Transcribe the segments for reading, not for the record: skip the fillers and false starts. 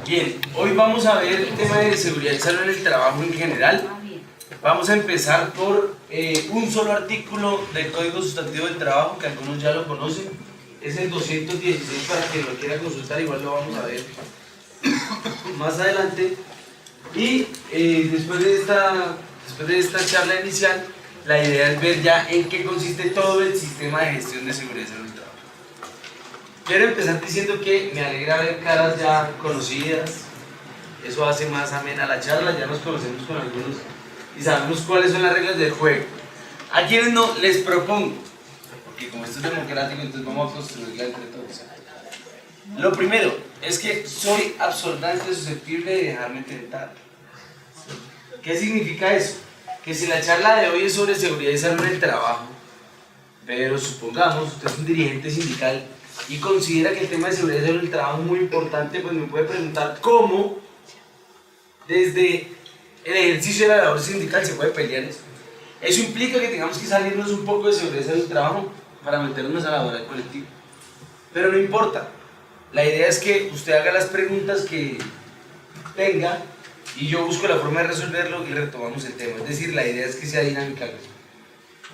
Bien, hoy vamos a ver el tema de seguridad y salud en el trabajo en general. Vamos a empezar por un solo artículo del Código Sustantivo del Trabajo, que algunos ya lo conocen. Es el 216, para quien lo quiera consultar, igual lo vamos a ver más adelante. Y después de esta charla inicial, la idea es ver ya en qué consiste todo el sistema de gestión de seguridad y salud del trabajo. Quiero empezar diciendo que me alegra ver caras ya conocidas. Eso hace más amena la charla, ya nos conocemos con algunos y sabemos cuáles son las reglas del juego. A quienes no, les propongo, porque como esto es democrático, entonces vamos a construirla entre todos. Lo primero es que soy absolutamente susceptible de dejarme tentar. ¿Qué significa eso? Que si la charla de hoy es sobre seguridad y salud en el trabajo, pero supongamos usted es un dirigente sindical y considera que el tema de seguridad y salud en el trabajo es muy importante, pues me puede preguntar cómo desde el ejercicio de la labor sindical se puede pelear eso. Eso implica que tengamos que salirnos un poco de seguridad y salud del trabajo para meternos a la labor colectiva. Pero no importa, la idea es que usted haga las preguntas que tenga y yo busco la forma de resolverlo y retomamos el tema. Es decir, la idea es que sea dinámica.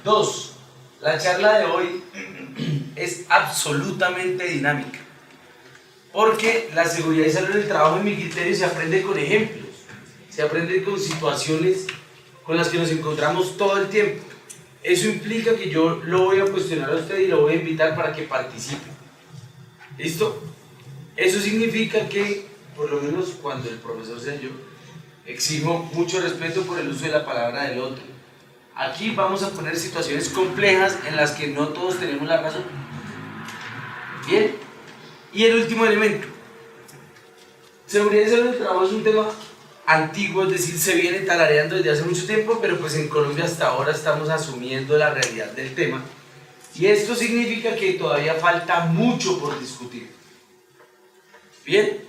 2. La charla de hoy es absolutamente dinámica, porque la seguridad y salud en el trabajo, en mi criterio, se aprende con ejemplos, se aprende con situaciones con las que nos encontramos todo el tiempo. Eso implica que yo lo voy a cuestionar a usted y lo voy a invitar para que participe. ¿Listo? Eso significa que, por lo menos cuando el profesor sea yo, exijo mucho respeto por el uso de la palabra del otro. Aquí vamos a poner situaciones complejas en las que no todos tenemos la razón. Bien. Y el último elemento. Seguridad y salud del trabajo es un tema antiguo, es decir, se viene tarareando desde hace mucho tiempo, pero pues en Colombia hasta ahora estamos asumiendo la realidad del tema. Y esto significa que todavía falta mucho por discutir. Bien.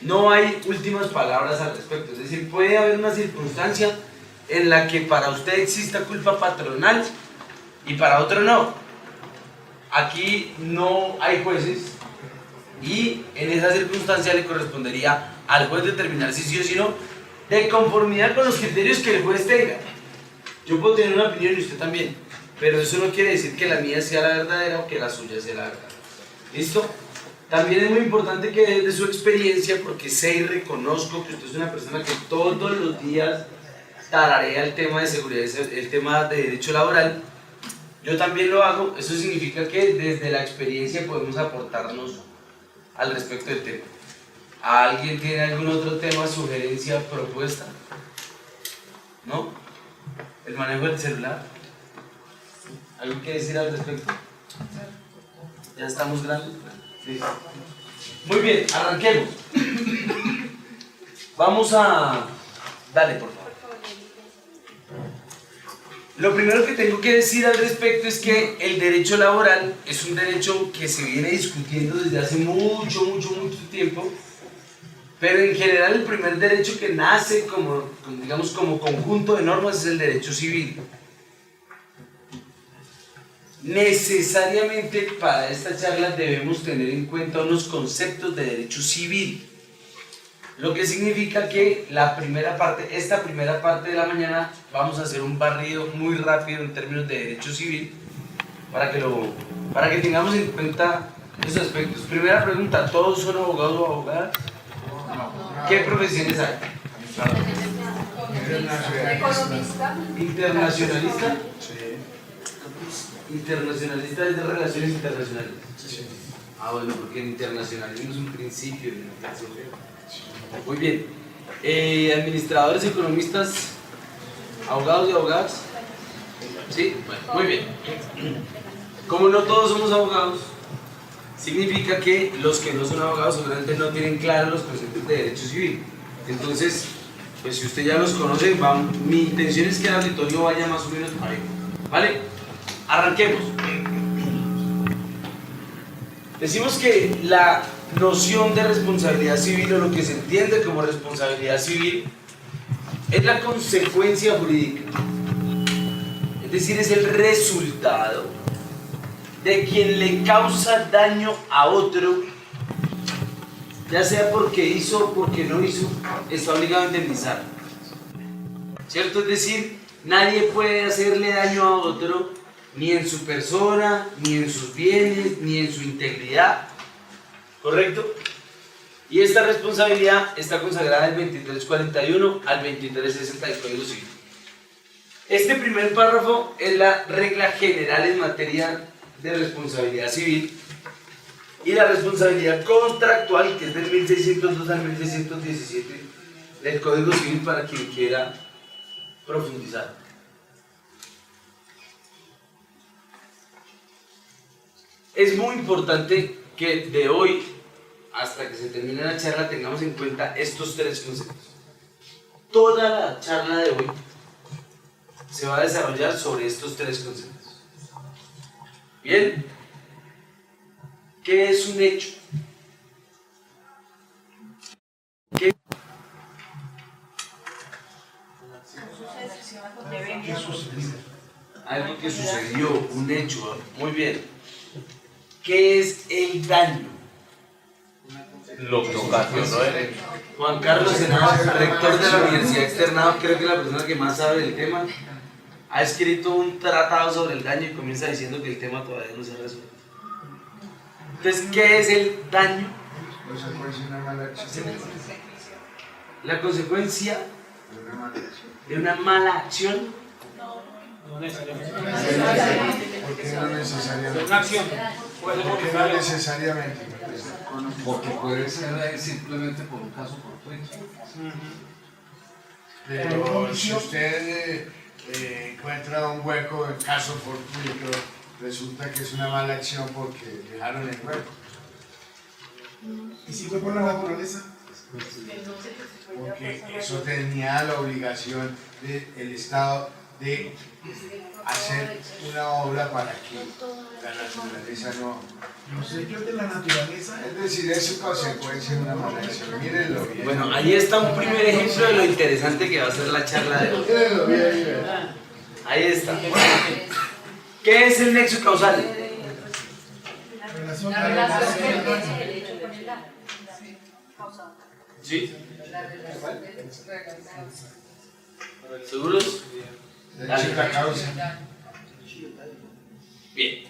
No hay últimas palabras al respecto, es decir, puede haber una circunstancia en la que para usted exista culpa patronal y para otro no. Aquí no hay jueces y en esa circunstancia le correspondería al juez determinar si sí o si no, de conformidad con los criterios que el juez tenga. Yo puedo tener una opinión y usted también, pero eso no quiere decir que la mía sea la verdadera o que la suya sea la verdadera. ¿Listo? También es muy importante que desde su experiencia, porque sé y reconozco que usted es una persona que todos los días tararea el tema de seguridad, el tema de derecho laboral, yo también lo hago. Eso significa que desde la experiencia podemos aportarnos al respecto del tema. ¿Alguien tiene algún otro tema, sugerencia, propuesta? ¿No? ¿El manejo del celular? ¿Algo que decir al respecto? ¿Ya estamos grandes? Sí. Muy bien, arranquemos. Vamos a... Dale, por favor. Lo primero que tengo que decir al respecto es que el derecho laboral es un derecho que se viene discutiendo desde hace mucho tiempo, pero en general el primer derecho que nace como conjunto de normas es el derecho civil. Necesariamente para esta charla debemos tener en cuenta unos conceptos de derecho civil, lo que significa que esta primera parte de la mañana vamos a hacer un barrido muy rápido en términos de derecho civil para que tengamos en cuenta esos aspectos. Primera pregunta, ¿todos son abogados o abogadas? ¿Qué profesiones hay? Economista. ¿Internacionalista? Internacionalista es de relaciones internacionales. Ah, bueno, porque el internacionalismo es un principio. Muy bien. Administradores, economistas, abogados y abogadas. Sí, bueno, muy bien. Como no todos somos abogados, significa que los que no son abogados seguramente no tienen claros los conceptos de derecho civil. Entonces, pues si usted ya los conoce, mi intención es que el auditorio vaya más o menos parejo. ¿Vale? Arranquemos. Decimos que la noción de responsabilidad civil, o lo que se entiende como responsabilidad civil, es la consecuencia jurídica. Es decir, es el resultado de quien le causa daño a otro ya sea porque hizo o porque no hizo, está obligado a indemnizar. ¿Cierto? Es decir, nadie puede hacerle daño a otro, ni en su persona, ni en sus bienes, ni en su integridad. ¿Correcto? Y esta responsabilidad está consagrada del 2341 al 2360 del Código Civil. Este primer párrafo es la regla general en materia de responsabilidad civil y la responsabilidad contractual, que es del 1602 al 1617 del Código Civil, para quien quiera profundizar. Es muy importante que de hoy hasta que se termine la charla tengamos en cuenta estos tres conceptos. Toda la charla de hoy se va a desarrollar sobre estos tres conceptos. Bien, ¿qué es un hecho? ¿Qué? Algo que sucedió, un hecho. Muy bien. ¿Qué es el daño? Lo que ocasionó el hecho. Juan Carlos Senado, rector de la Universidad Externado, creo que la persona que más sabe del tema, ha escrito un tratado sobre el daño y comienza diciendo que el tema todavía no se ha resuelto. Entonces, ¿qué es el daño? La consecuencia de una mala acción. No necesariamente. ¿Por qué no necesariamente? Una acción. Puede ¿Por qué no necesariamente? Porque puede ser simplemente por un caso fortuito. Pero si usted encuentra un hueco en caso fortuito, resulta que es una mala acción porque dejaron el hueco. ¿Y si fue por la naturaleza? Porque eso tenía la obligación del Estado de hacer una obra para que la naturaleza no... No sé yo de la naturaleza. Es decir, es su consecuencia de una mala acción. Mírenlo bien. Bueno, ahí está un primer ejemplo de lo interesante que va a ser la charla de hoy. Mírenlo bien, bien. Ahí está. ¿Qué es el nexo causal? Relación La relación que tiene el hecho con el acto. ¿Sí? La relación. ¿Seguros? De hecho, la causa. Bien.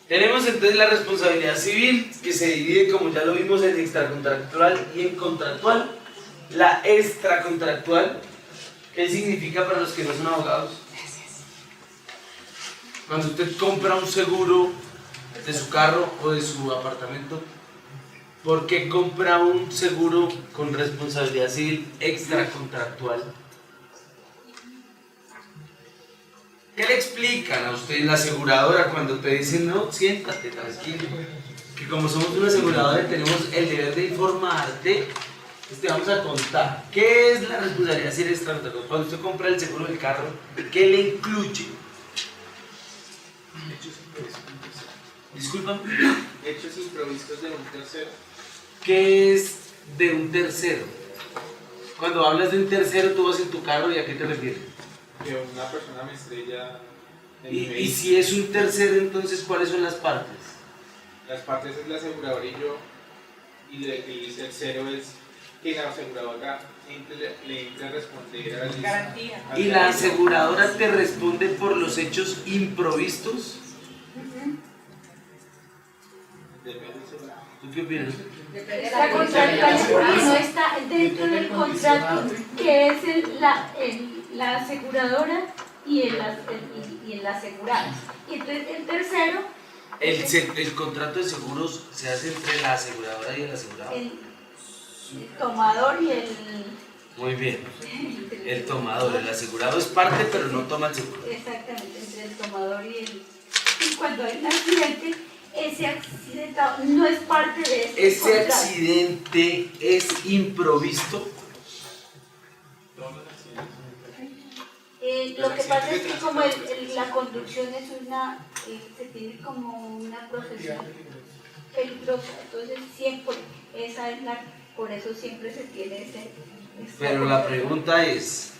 Tenemos entonces la responsabilidad civil, que se divide, como ya lo vimos, en extracontractual y en contractual. La extracontractual, ¿qué significa para los que no son abogados? Cuando usted compra un seguro de su carro o de su apartamento, ¿por qué compra un seguro con responsabilidad civil extracontractual? ¿Qué le explican a usted en la aseguradora cuando te dicen, no, siéntate, tranquilo, que como somos una aseguradora tenemos el deber de informarte, pues te vamos a contar qué es la responsabilidad civil extracontractual? Cuando usted compra el seguro del carro, ¿qué le incluye? Disculpa. Hechos improvistos de un tercero. ¿Qué es de un tercero? Cuando hablas de un tercero, tú vas en tu carro, ¿y a qué te refieres? Que una persona me estrella en mi Y vehículo. si es un tercero, entonces, ¿cuáles son las partes? Las partes es la aseguradora y yo, y el tercero es que la aseguradora le entre a responder a las Garantía. ¿Y la aseguradora te responde por los hechos improvistos? ¿Tú qué opinas? La contractual no está dentro del contrato, que es la aseguradora y el asegurado. Y entonces el tercero, El contrato de seguros se hace entre la aseguradora y el asegurado. el tomador y el... Muy bien. El tomador, el asegurado es parte, pero no toma el seguro. Exactamente, entre el tomador y el... Y cuando hay un accidente, ese accidentado no es parte de este ¿Ese contrato. accidente es improvisto? Lo que pasa es que como la conducción es una, se tiene como una profesión peligrosa, entonces siempre, esa es la, por eso siempre se tiene ese... Pero la pregunta es,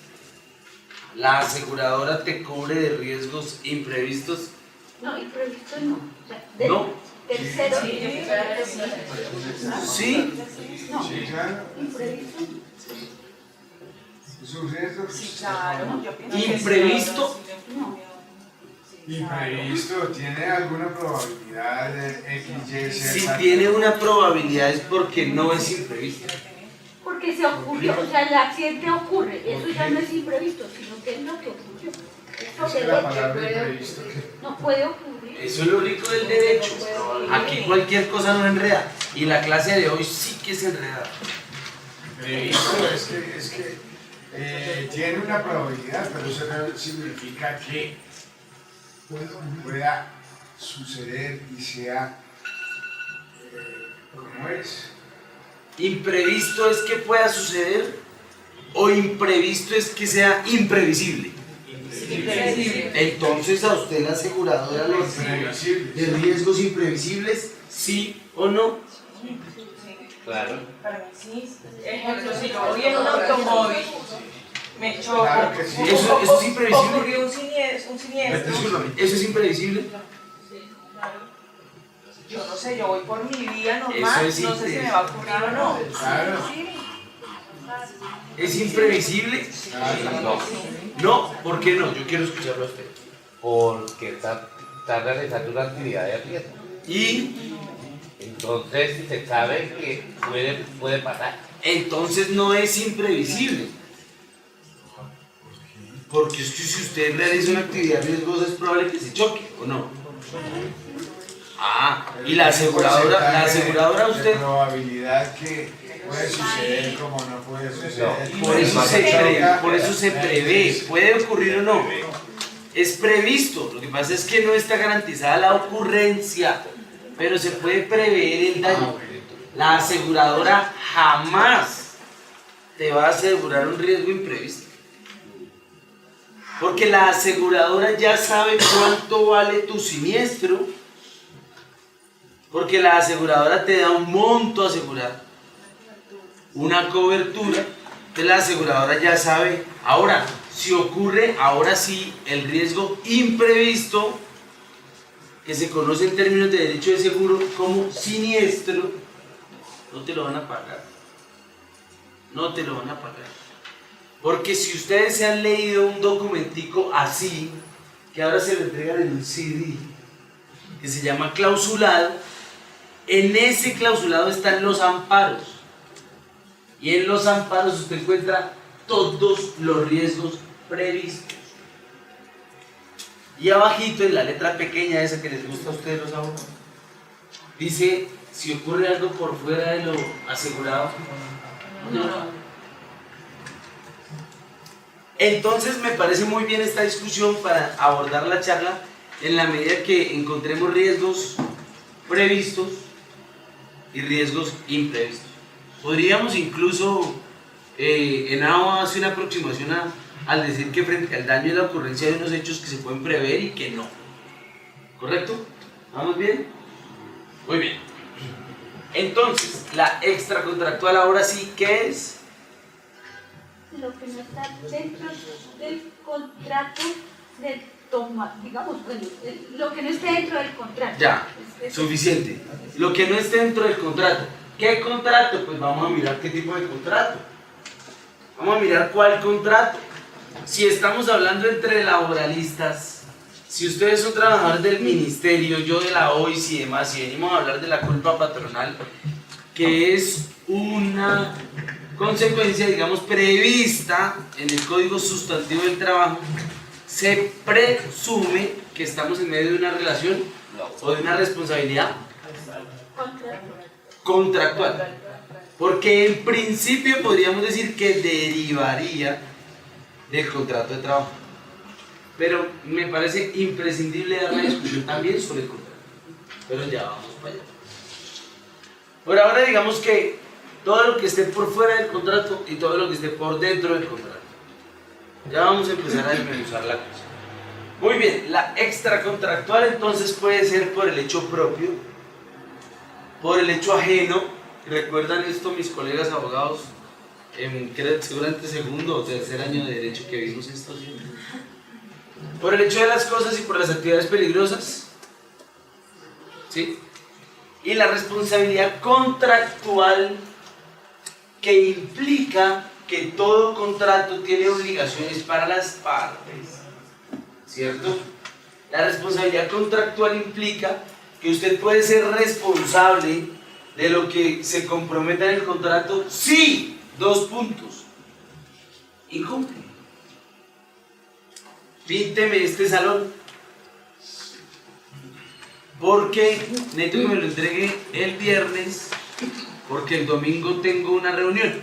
¿la aseguradora te cubre de riesgos imprevistos? No, imprevisto no. O sea, No. tercero. ¿Sí? No, Sí, claro. imprevisto. Es un riesgo. Claro, yo pienso que ¿Imprevisto? No. Imprevisto, ¿tiene alguna probabilidad de X, Y, Z? Si tiene una probabilidad es porque no es imprevisto. Porque se ocurrió, o sea, el accidente ocurre, eso ya no es imprevisto, sino que es lo que ocurrió. Es que la palabra imprevisto. No puede ocurrir. Eso es lo rico del derecho. Aquí cualquier cosa no enreda. Y la clase de hoy sí que es enredada. Imprevisto es que tiene una probabilidad, pero eso no significa que pueda suceder y sea como es. Imprevisto es que pueda suceder o imprevisto es que sea imprevisible. Entonces a usted la aseguradora le Imprevisible. de riesgos imprevisibles, sí o no. Claro. Para mí sí. Ejemplo, si yo voy en un automóvil, me choco, Claro que sí. Eso es imprevisible. ocurrió un siniestro. Discúlpame, ¿eso es imprevisible? Yo no sé, yo voy por mi vida Eso normal, es no sé si me va a ocurrir o no. Claro. ¿Es imprevisible? No, No, ¿por qué no? Yo quiero escucharlo a usted. porque está realizando una actividad de riesgo. Y Entonces se sabe que puede pasar. entonces no es imprevisible. Porque es que si usted realiza una actividad riesgosa es probable que se choque, ¿o no? Ah, y la aseguradora De usted, probabilidad que puede suceder como no puede suceder. por eso se prevé, puede ocurrir o no. Es previsto, lo que pasa es que no está garantizada la ocurrencia, pero se puede prever el daño. La aseguradora jamás te va a asegurar un riesgo imprevisto. Porque la aseguradora ya sabe cuánto vale tu siniestro. Porque la aseguradora te da un monto a asegurar, una cobertura. Entonces la aseguradora ya sabe. Ahora, si ocurre, ahora sí, el riesgo imprevisto, que se conoce en términos de derecho de seguro como siniestro, no te lo van a pagar. No te lo van a pagar. Porque si ustedes se han leído un documentico así, que ahora se lo entregan en un CD, que se llama clausulado, en ese clausulado están los amparos. Y en los amparos usted encuentra todos los riesgos previstos. Y abajito, en la letra pequeña esa que les gusta a ustedes los abogados, dice, si ocurre algo por fuera de lo asegurado, no. Entonces me parece muy bien esta discusión para abordar la charla en la medida que encontremos riesgos previstos y riesgos imprevistos. Podríamos incluso, Henao hace una aproximación al decir que frente al daño es la ocurrencia de unos hechos que se pueden prever y que no. ¿Correcto? ¿Vamos bien? Muy bien. Entonces, la extracontractual ahora sí, ¿qué es? Lo que no está dentro del contrato del digamos, bueno, lo que no esté dentro del contrato. Ya, suficiente. Lo que no esté dentro del contrato. ¿Qué contrato? Pues vamos a mirar qué tipo de contrato. Vamos a mirar cuál contrato. Si estamos hablando entre laboralistas, si ustedes son trabajadores del ministerio, yo de la OIS y demás, y venimos a hablar de la culpa patronal, que es una consecuencia, digamos, prevista en el Código Sustantivo del Trabajo, se presume que estamos en medio de una relación o de una responsabilidad contractual. Porque en principio podríamos decir que derivaría del contrato de trabajo. Pero me parece imprescindible dar una discusión también sobre el contrato. Pero ya vamos para allá. Por ahora digamos que todo lo que esté por fuera del contrato y todo lo que esté por dentro del contrato. Ya vamos a empezar a desmenuzar la cosa. Muy bien, la extracontractual entonces puede ser por el hecho propio, por el hecho ajeno. ¿Recuerdan esto mis colegas abogados? Seguramente segundo o tercer año de derecho que vimos esto. ¿Sí? Por el hecho de las cosas y por las actividades peligrosas. ¿Sí? y la responsabilidad contractual, que implica que todo contrato tiene obligaciones para las partes, ¿cierto? La responsabilidad contractual implica que usted puede ser responsable de lo que se comprometa en el contrato si, dos puntos, incumple. Pínteme este salón, porque necesito que me lo entregue el viernes, porque el domingo tengo una reunión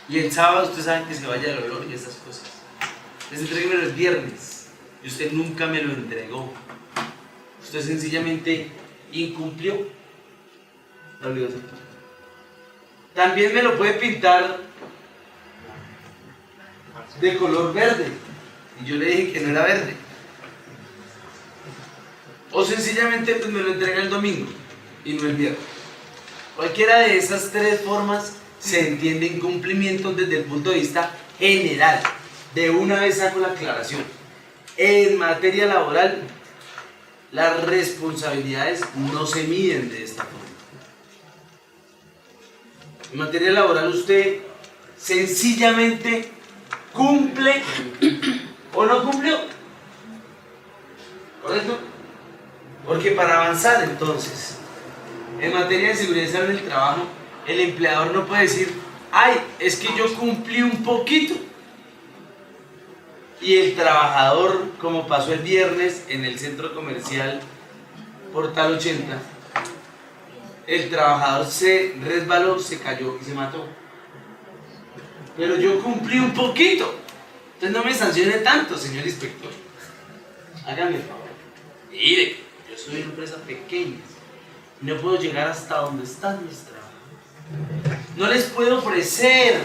y el sábado usted sabe que se vaya al olor y esas cosas. Entonces entréguemelo el viernes y usted nunca me lo entregó. Usted sencillamente incumplió la obligación. También me lo puede pintar de color verde y yo le dije que no era verde. O sencillamente pues me lo entrega el domingo y no el viernes. Cualquiera de esas tres formas se entiende incumplimiento desde el punto de vista general. De una vez hago la aclaración. En materia laboral, las responsabilidades no se miden de esta forma. En materia laboral usted sencillamente cumple o no cumplió. ¿Correcto? Porque para avanzar entonces, en materia de seguridad y salud en el trabajo, el empleador no puede decir, ay, es que yo cumplí un poquito. Y el trabajador, como pasó el viernes en el centro comercial Portal 80, el trabajador se resbaló, se cayó y se mató. Pero yo cumplí un poquito. Entonces no me sancione tanto, señor inspector. Hágame el favor. Mire, yo soy una empresa pequeña. No puedo llegar hasta donde están mis trabajadores. No les puedo ofrecer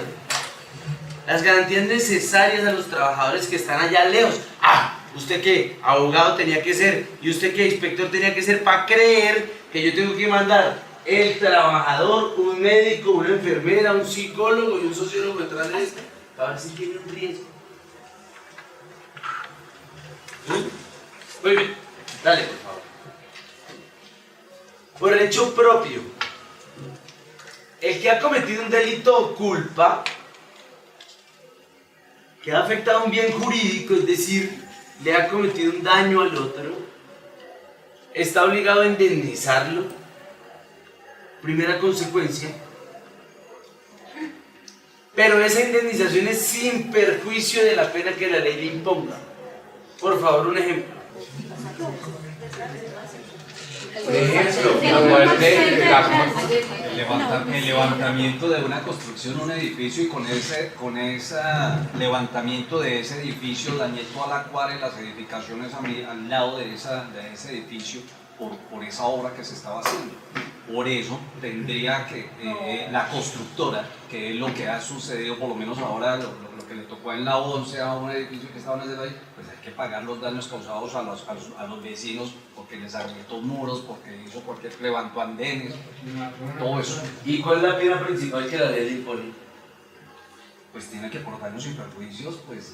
las garantías necesarias a los trabajadores que están allá lejos. Ah, ¿usted qué? Abogado tenía que ser. ¿Y usted qué? Inspector tenía que ser para creer que yo tengo que mandar el trabajador, un médico, una enfermera, un psicólogo y un sociólogo detrás de esto para ver si tiene un riesgo. Muy bien, dale por favor. Por el hecho propio, el que ha cometido un delito o culpa que ha afectado un bien jurídico, es decir, le ha cometido un daño al otro, está obligado a indemnizarlo. Primera consecuencia. Pero esa indemnización es sin perjuicio de la pena que la ley le imponga. Por favor, un ejemplo. La muerte, el levantamiento de una construcción, un edificio, y con ese levantamiento de ese edificio dañé toda la cuadra y las edificaciones al lado de ese edificio por esa obra que se estaba haciendo. Por eso tendría que la constructora, que es lo que ha sucedido, por lo menos ahora lo que le tocó en la 11 a un edificio que estaban haciendo ahí, pues hay que pagar los daños causados a los vecinos porque les agrietó muros, porque hizo levantó andenes, todo eso. ¿Y cuál es la pena principal que la ley le impone? Pues tiene que por daños y perjuicios, pues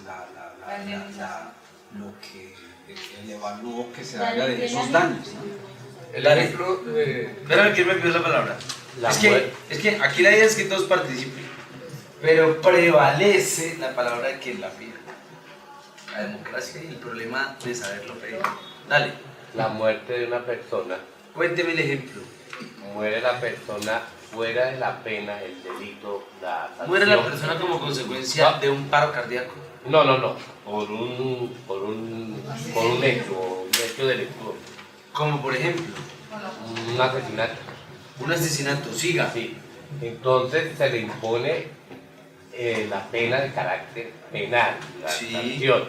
el evalúo que se haga de esos daños, ¿no? El ejemplo de... Espérame, ¿quién me pidió la palabra? Es que aquí la idea es que todos participen, pero prevalece la palabra de quien la pide. La democracia y el problema de saberlo pedir. Dale. La muerte de una persona. Cuénteme el ejemplo. Muere la persona fuera de la pena, el delito, la sanción. Muere la persona como consecuencia de un paro cardíaco. No, por un hecho delictuoso. Como por ejemplo, Un asesinato. un asesinato, siga. Sí. Entonces se le impone la pena de carácter penal, la Sí. sanción.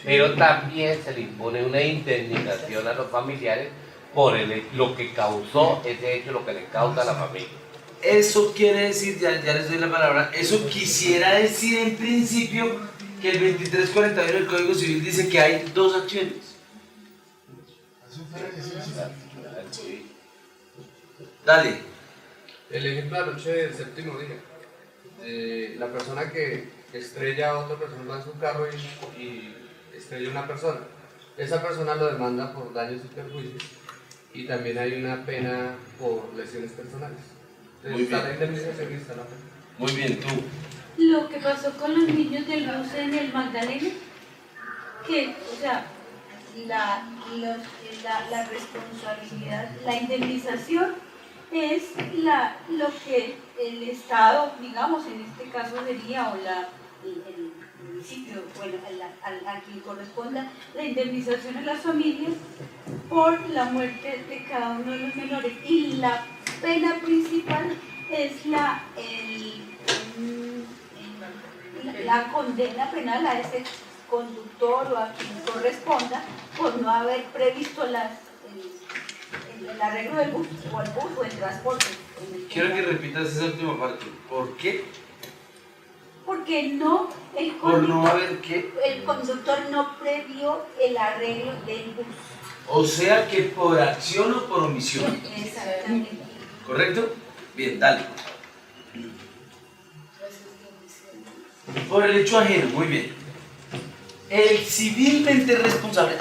Pero también se le impone una indemnización a los familiares por lo que causó ese hecho, lo que le causa a la familia. Eso quiere decir, ya les doy la palabra, eso quisiera decir en principio que el 2341 del Código Civil dice que hay dos acciones. Dale. El ejemplo de la noche del séptimo día. La persona que estrella a otra persona en su carro y estrella a una persona. Esa persona lo demanda por daños y perjuicios y también hay una pena por lesiones personales. Muy Entonces, está bien. la indemnización y está la pena. Muy bien, tú. Lo que pasó con los niños del bus en el Magdalena, que, o sea, la responsabilidad, la indemnización es lo que el Estado, digamos, en este caso sería, o el municipio, bueno, a quien corresponda, la indemnización a las familias por la muerte de cada uno de los menores. Y la pena principal es la condena penal a ese conductor o a quien corresponda por no haber previsto el arreglo del bus o el bus o el transporte. Quiero que repitas esa última parte. ¿Por qué? Porque Por no haber qué. el conductor no previó el arreglo del bus. O sea que por acción o por omisión. Exactamente. ¿Correcto? Bien, dale. Por el hecho ajeno, muy bien. El civilmente responsable,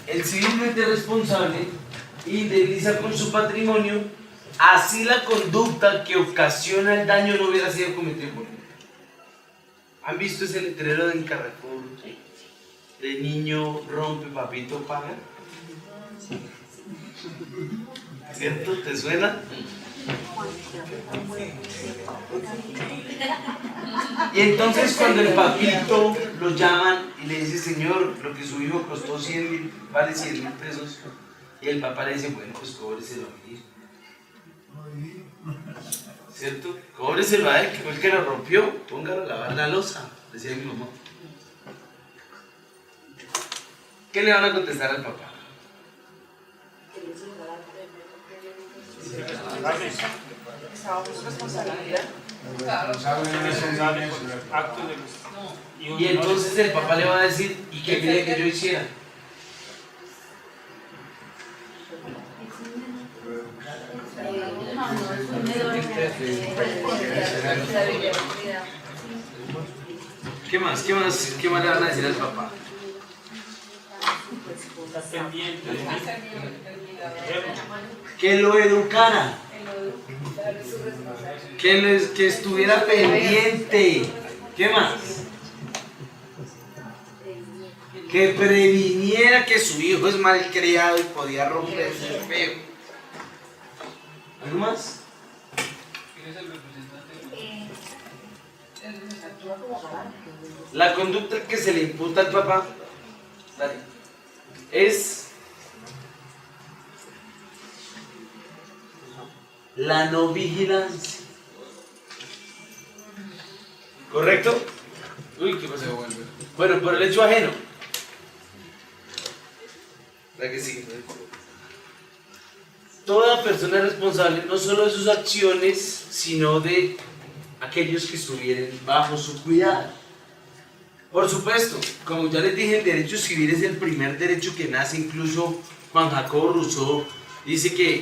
el civilmente responsable indemniza con su patrimonio, así la conducta que ocasiona el daño no hubiera sido cometida por él. ¿Han visto ese letrero del Carrefour? De niño rompe, papito paga. ¿Cierto? ¿Te suena? Y entonces cuando el papito lo llaman y le dice, señor, lo que su hijo costó 100.000, vale 100.000 pesos, y el papá le dice, bueno, pues cóbreselo a mí. ¿Cierto? Cóbreselo a él, que fue el que lo rompió, póngalo a lavar la loza, decía mi mamá. ¿Qué le van a contestar al papá? Su responsabilidad. Y entonces el papá le va a decir, ¿y qué quería que yo hiciera? ¿Qué más? ¿Qué más le van a decir al papá? Que lo educara, que estuviera pendiente. ¿Qué más? Que previniera que su hijo es malcriado y podía romperse feo. ¿Algo más? La conducta que se le imputa al papá es la no vigilancia. ¿Correcto? Uy, ¿qué pasa? Bueno, por el hecho ajeno. ¿La que sigue? Toda persona es responsable no solo de sus acciones, sino de aquellos que estuvieran bajo su cuidado. Por supuesto, como ya les dije, el derecho civil es el primer derecho que nace. Incluso Juan Jacobo Rousseau dice que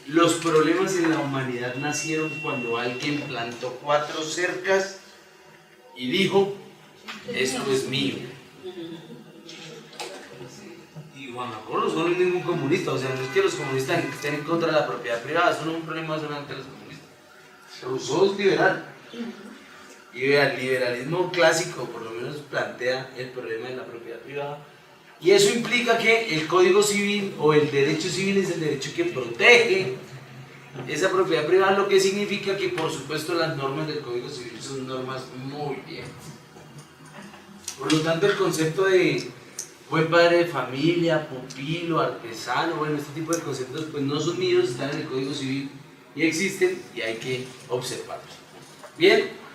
los problemas en la humanidad nacieron cuando alguien plantó 4 cercas y dijo, esto es mío. Y Juan Jacobo Rousseau no es ningún comunista, o sea, no es que los comunistas estén en contra de la propiedad privada, eso no es un problema solamente de los comunistas. Rousseau es liberal. Y el liberalismo clásico por lo menos plantea el problema de la propiedad privada. Y eso implica que el Código Civil o el derecho civil es el derecho que protege esa propiedad privada, lo que significa que por supuesto las normas del Código Civil son normas muy viejas. Por lo tanto el concepto de buen padre de familia, pupilo, artesano, bueno, este tipo de conceptos pues no son míos, están en el Código Civil y existen y hay que observarlos. ¿Bien?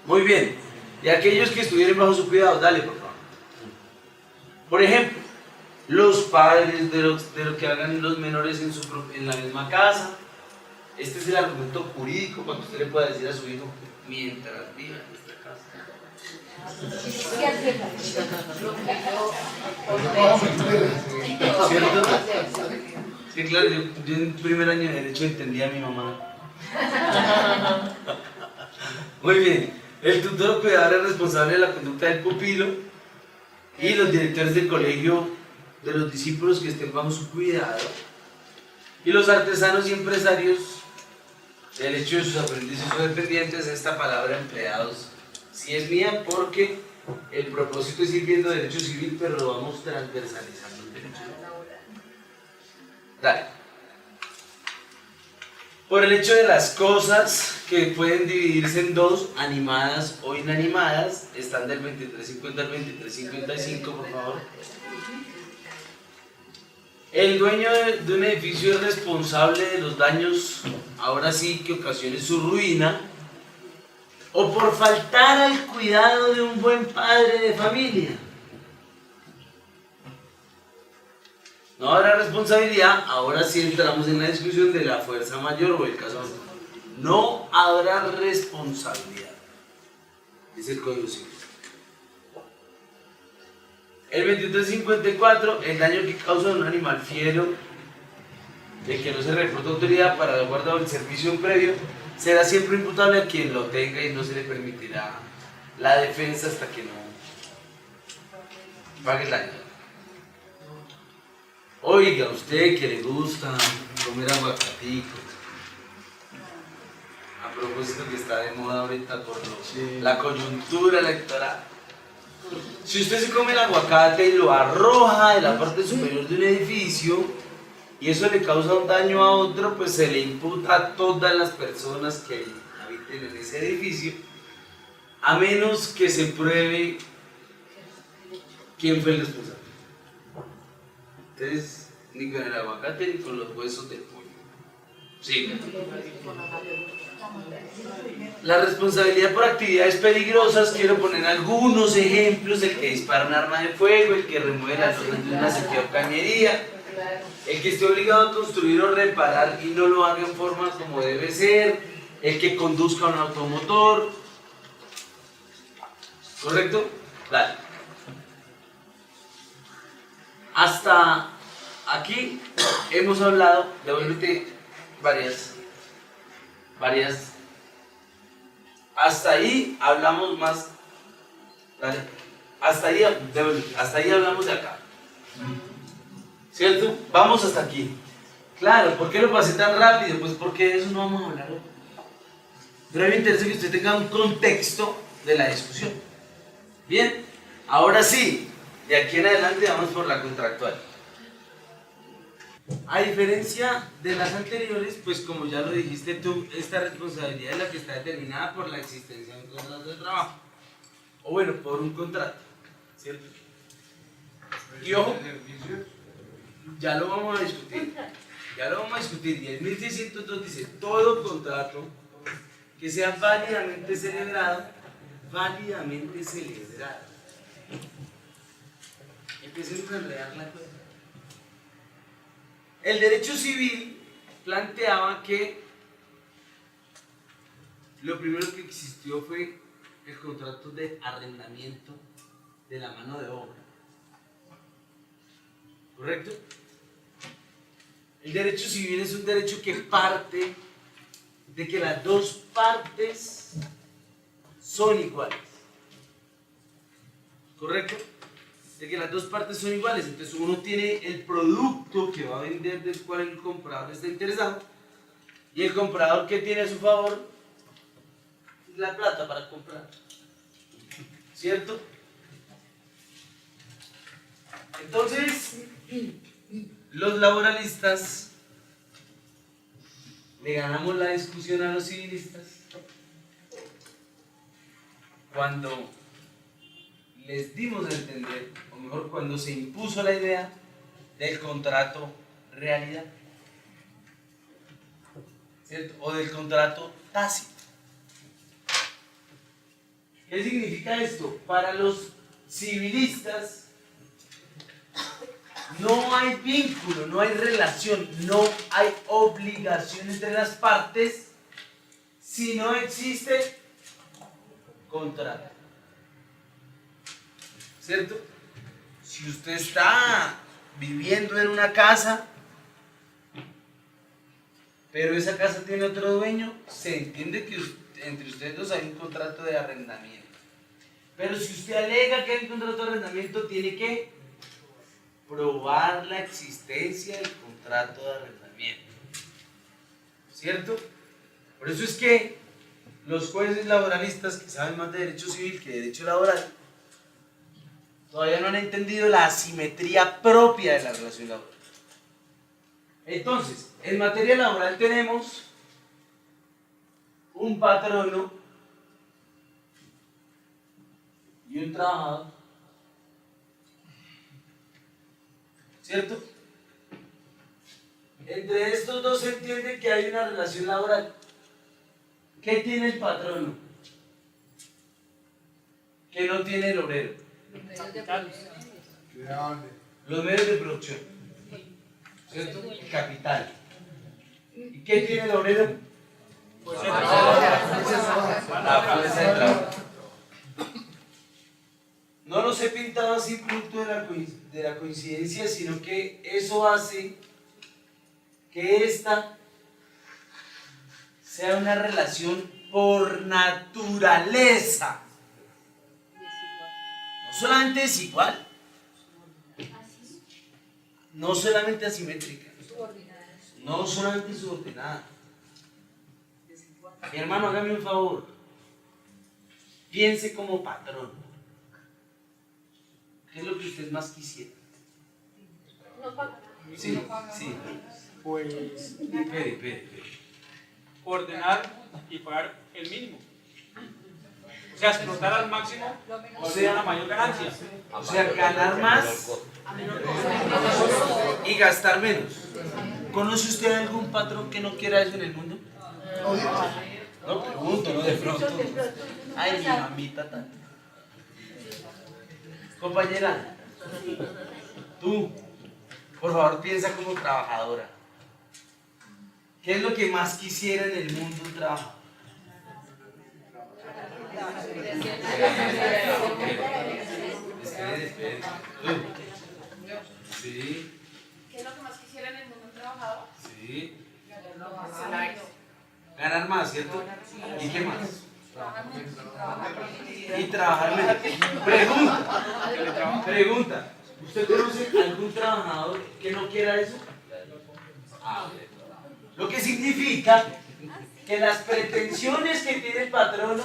Muy bien. Y aquellos que estuvieran bajo su cuidado, dale por favor. Por ejemplo, los padres de lo que hagan los menores en la misma casa. Este es el argumento jurídico para que usted le pueda decir a su hijo mientras viva en nuestra casa. ¿Cierto? Sí, claro, yo en primer año de derecho entendía a mi mamá. Muy bien. El tutor o cuidador es responsable de la conducta del pupilo y los directores del colegio de los discípulos que estén bajo su cuidado, y los artesanos y empresarios, del hecho de sus aprendices o dependientes, esta palabra empleados sí es mía porque el propósito es ir viendo derecho civil, pero lo vamos transversalizando el derecho. Dale. Por el hecho de las cosas que pueden dividirse en dos, animadas o inanimadas, están del 2350 al 2355, por favor. El dueño de un edificio es responsable de los daños, ahora sí, que ocasione su ruina, o por faltar al cuidado de un buen padre de familia. No habrá responsabilidad, ahora sí entramos en la discusión de la fuerza mayor o el caso mayor. No habrá responsabilidad, es el Código Civil. El 2354, el daño que causa un animal fiero, de que no se reporta autoridad para la guarda o el servicio previo, será siempre imputable a quien lo tenga y no se le permitirá la defensa hasta que no pague el daño. Oiga, usted que le gusta comer aguacatico, a propósito que está de moda ahorita por la coyuntura electoral. Si usted se come el aguacate y lo arroja de la parte superior de un edificio y eso le causa un daño a otro, pues se le imputa a todas las personas que habiten en ese edificio, a menos que se pruebe quién fue el responsable. Entonces, ni con el aguacate ni con los huesos del pollo. Sí. La responsabilidad por actividades peligrosas, quiero poner algunos ejemplos: el que dispara un arma de fuego, el que remueve las zonas de una sequía o cañería, el que esté obligado a construir o reparar y no lo haga en forma como debe ser, el que conduzca un automotor. ¿Correcto? Dale. Hasta aquí hemos hablado, devuélvete varias. Hasta ahí hablamos más. Dale. Hasta ahí hablamos de acá. ¿Cierto? Vamos hasta aquí. Claro, ¿por qué lo pasé tan rápido? Pues porque de eso no vamos a hablar hoy. Pero a mí me interesa que usted tenga un contexto de la discusión. Bien, ahora sí, de aquí en adelante vamos por la contractual. A diferencia de las anteriores, pues como ya lo dijiste tú, esta responsabilidad es la que está determinada por la existencia de un contrato de trabajo. O bueno, por un contrato, ¿cierto? Y ojo, ya lo vamos a discutir. Y el 1602 dice: todo contrato que sea válidamente celebrado. Empecemos a enredar la cosa. El derecho civil planteaba que lo primero que existió fue el contrato de arrendamiento de la mano de obra. ¿Correcto? El derecho civil es un derecho que parte de que las dos partes son iguales. ¿Correcto? De que las dos partes son iguales. Entonces uno tiene el producto que va a vender, del cual el comprador está interesado, y el comprador, que tiene a su favor la plata para comprar. ¿Cierto? Entonces, los laboralistas le ganamos la discusión a los civilistas cuando les dimos a entender, o mejor, cuando se impuso la idea del contrato realidad, ¿cierto? O del contrato tácito. ¿Qué significa esto? Para los civilistas no hay vínculo, no hay relación, no hay obligación entre las partes si no existe contrato. ¿Cierto? Si usted está viviendo en una casa, pero esa casa tiene otro dueño, se entiende que entre ustedes dos hay un contrato de arrendamiento. Pero si usted alega que hay un contrato de arrendamiento, tiene que probar la existencia del contrato de arrendamiento. ¿Cierto? Por eso es que los jueces laboralistas que saben más de derecho civil que de derecho laboral todavía no han entendido la asimetría propia de la relación laboral. Entonces, en materia laboral tenemos un patrono y un trabajador. ¿Cierto? Entre estos dos se entiende que hay una relación laboral. ¿Qué tiene el patrono? ¿Qué no tiene el obrero? Los medios de producción. ¿Cierto? El capital. ¿Y qué tiene el obrero? La fuerza de trabajo. No los he pintado así producto de la coincidencia, sino que eso hace que esta sea una relación por naturaleza. No solamente desigual, no solamente asimétrica, no solamente subordinada. Mi hermano, hágame un favor. Piense como patrón. ¿Qué es lo que usted más quisiera? Sí, sí. Pues Espere. ordenar y pagar el mínimo. O sea, explotar al máximo, o sea, la mayor ganancia. O sea, ganar más y gastar menos. ¿Conoce usted algún patrón que no quiera eso en el mundo? No pregunto, no de pronto. Ay, mi mamita tan. Compañera, tú, por favor, piensa como trabajadora. ¿Qué es lo que más quisiera en el mundo un trabajador? Espere. Sí. ¿Qué es lo que más quisiera en el mundo un trabajador? Sí. Salario. Ganar más, ¿cierto? ¿Y qué más? Y trabajar menos. Pregunta. ¿Usted conoce algún trabajador que no quiera eso? Lo que significa que las pretensiones que tiene el patrono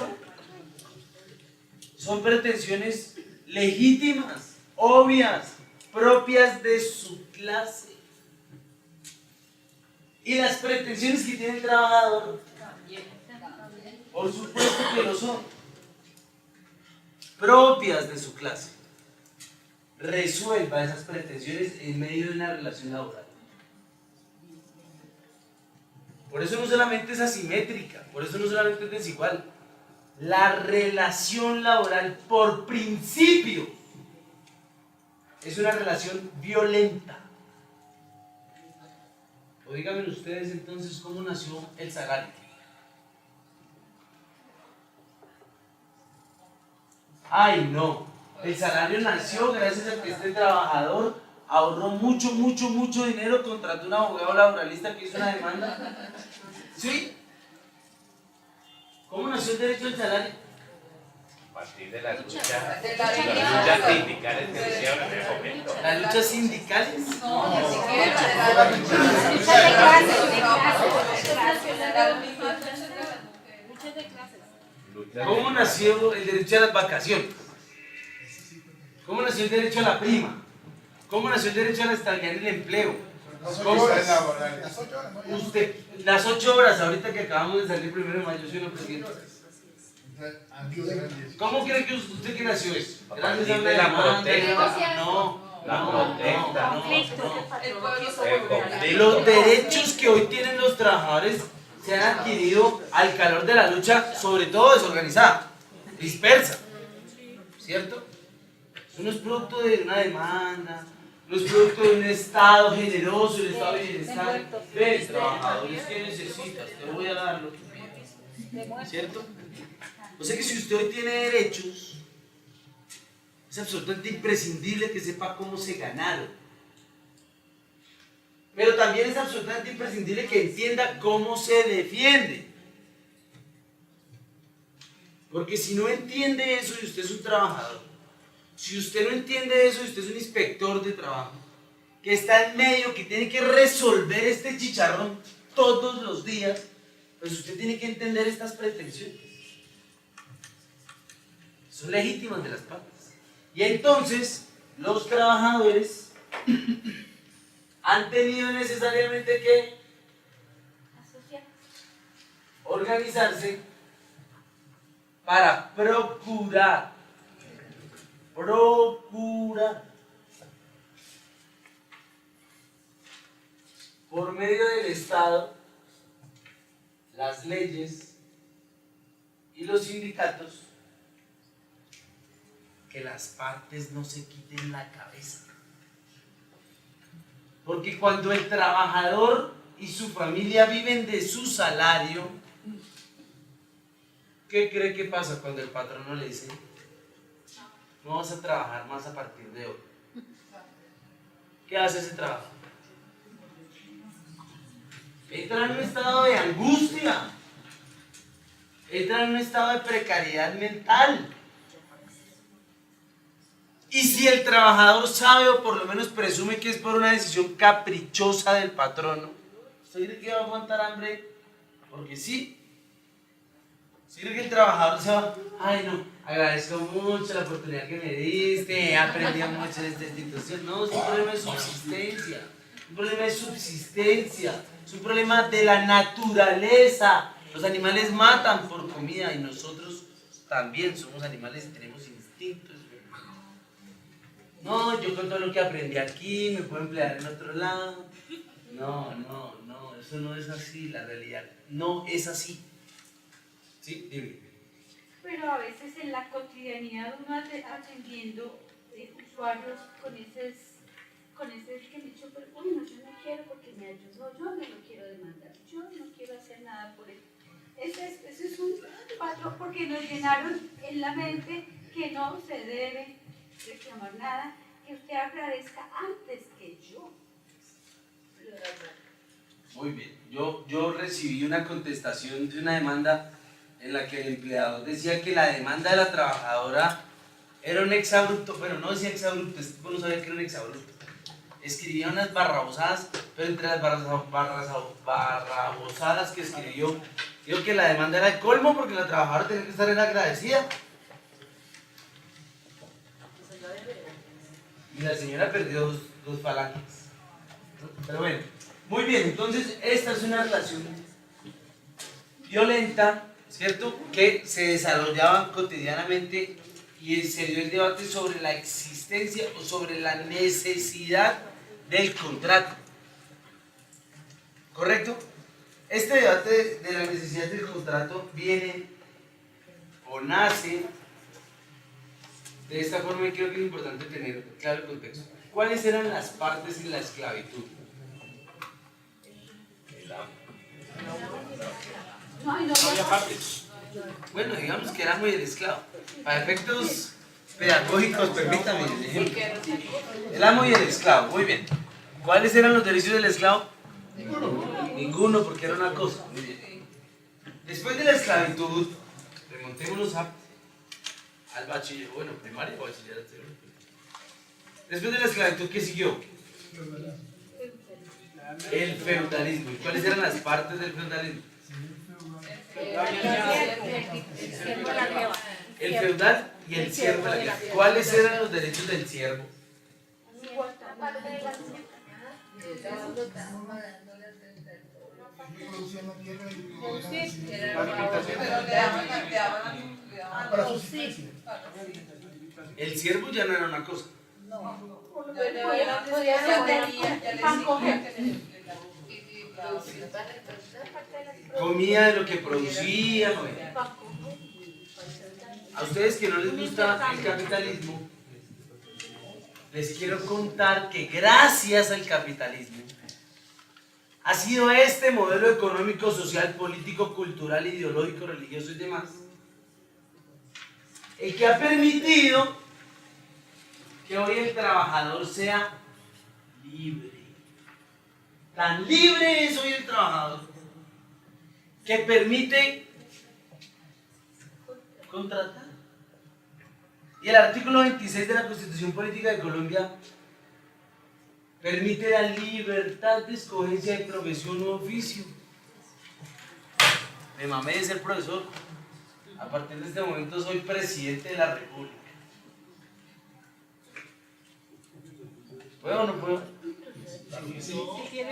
son pretensiones legítimas, obvias, propias de su clase. Y las pretensiones que tiene el trabajador, por supuesto que lo son, propias de su clase. Resuelva esas pretensiones en medio de una relación laboral. Por eso no solamente es asimétrica, por eso no solamente es desigual. La relación laboral, por principio, es una relación violenta. O díganme ustedes entonces cómo nació el salario. Ay, no. El salario nació gracias a que este trabajador ahorró mucho dinero, contrató un abogado laboralista que hizo una demanda. ¿Sí? ¿Cómo nació el derecho al salario? A partir de las luchas sindicales que se hicieron en ese momento. ¿Las luchas sindicales? No, ni siquiera. ¿Cómo nació el derecho a las vacaciones? ¿Cómo nació el derecho a la prima? ¿Cómo nació el derecho a la estabilidad en el empleo? ¿Cómo? Usted, las 8 horas, ahorita que acabamos de salir 1 de mayo, soy el presidente. ¿Cómo cree que usted que nació eso? A partir de la protesta. No. El conflicto. Los derechos que hoy tienen los trabajadores se han adquirido al calor de la lucha, sobre todo desorganizada, dispersa, ¿cierto? Eso no es producto de una demanda, no es producto de un Estado generoso, el Estado de bienestar. Ven, trabajadores, ¿qué necesitas? Te voy a dar lo que pides, ¿cierto? O sea que si usted hoy tiene derechos, es absolutamente imprescindible que sepa cómo se ganaron. Pero también es absolutamente imprescindible que entienda cómo se defiende. Porque si no entiende eso y usted es un trabajador, si usted no entiende eso y usted es un inspector de trabajo, que está en medio, que tiene que resolver este chicharrón todos los días, pues usted tiene que entender estas pretensiones. Son legítimas de las partes. Y entonces, los trabajadores han tenido necesariamente que organizarse para procurar por medio del Estado, las leyes y los sindicatos, que las partes no se quiten la cabeza. Porque cuando el trabajador y su familia viven de su salario, ¿qué cree que pasa cuando el patrono le dice: no vas a trabajar más a partir de hoy? ¿Qué hace ese trabajo? Entra en un estado de angustia, entra en un estado de precariedad mental. Y si el trabajador sabe, o por lo menos presume que es por una decisión caprichosa del patrono, ¿usted cree que va a aguantar hambre? Porque sí. ¿Sí cree que el trabajador se va? Ay, no, agradezco mucho la oportunidad que me diste, he aprendido mucho de esta institución. No, es un problema de subsistencia. Un problema de subsistencia. Es un problema de la naturaleza. Los animales matan por comida y nosotros también somos animales y tenemos instintos. No, yo con todo lo que aprendí aquí me puedo emplear en otro lado. No, eso no es así, la realidad no es así. ¿Sí? Dime. Pero a veces en la cotidianidad uno atendiendo usuarios con ese que me dicho, pero bueno, yo no quiero porque me ayudó, yo no lo quiero demandar, yo no quiero hacer nada por él. Ese es un patrón porque nos llenaron en la mente que no se debe reclamar nada, que usted agradezca antes que yo. Muy bien, yo recibí una contestación de una demanda en la que el empleador decía que la demanda de la trabajadora era un exabrupto. Bueno, no decía exabrupto, este tipo no sabía que era un exabrupto. Escribía unas barrabosadas, pero entre las barrabosadas que escribió, dijo que la demanda era el colmo porque la trabajadora tenía que estar agradecida. Y la señora perdió dos falanges. Pero bueno, muy bien, entonces esta es una relación violenta, ¿cierto?, que se desarrollaba cotidianamente y se dio el debate sobre la existencia o sobre la necesidad del contrato. ¿Correcto? Este debate de la necesidad del contrato viene o nace de esta forma, y creo que es importante tener claro el contexto. ¿Cuáles eran las partes en la esclavitud? No había partes. Bueno, digamos que era muy el esclavo. Para efectos pedagógicos, permítame el ejemplo. El amo y el esclavo, muy bien. ¿Cuáles eran los derechos del esclavo? Ninguno, porque era una cosa. Muy bien. Después de la esclavitud, remontémonos al bachillerato, bueno, primaria o bachillerato. Después de la esclavitud, ¿qué siguió? El feudalismo. ¿Y cuáles eran las partes del feudalismo? El feudal y el siervo de la guerra. ¿Cuáles eran los derechos del siervo? El siervo ya no era una cosa. Comía de lo que producía. A ustedes que no les gusta el capitalismo, les quiero contar que gracias al capitalismo ha sido este modelo económico, social, político, cultural, ideológico, religioso y demás el que ha permitido que hoy el trabajador sea libre. Tan libre es hoy el trabajador que permite contratar. Y el artículo 26 de la Constitución Política de Colombia permite la libertad de escogencia de profesión u oficio. Me mamé de ser profesor. A partir de este momento soy presidente de la República. ¿Puedo o no puedo? ¿Sí puedo? Y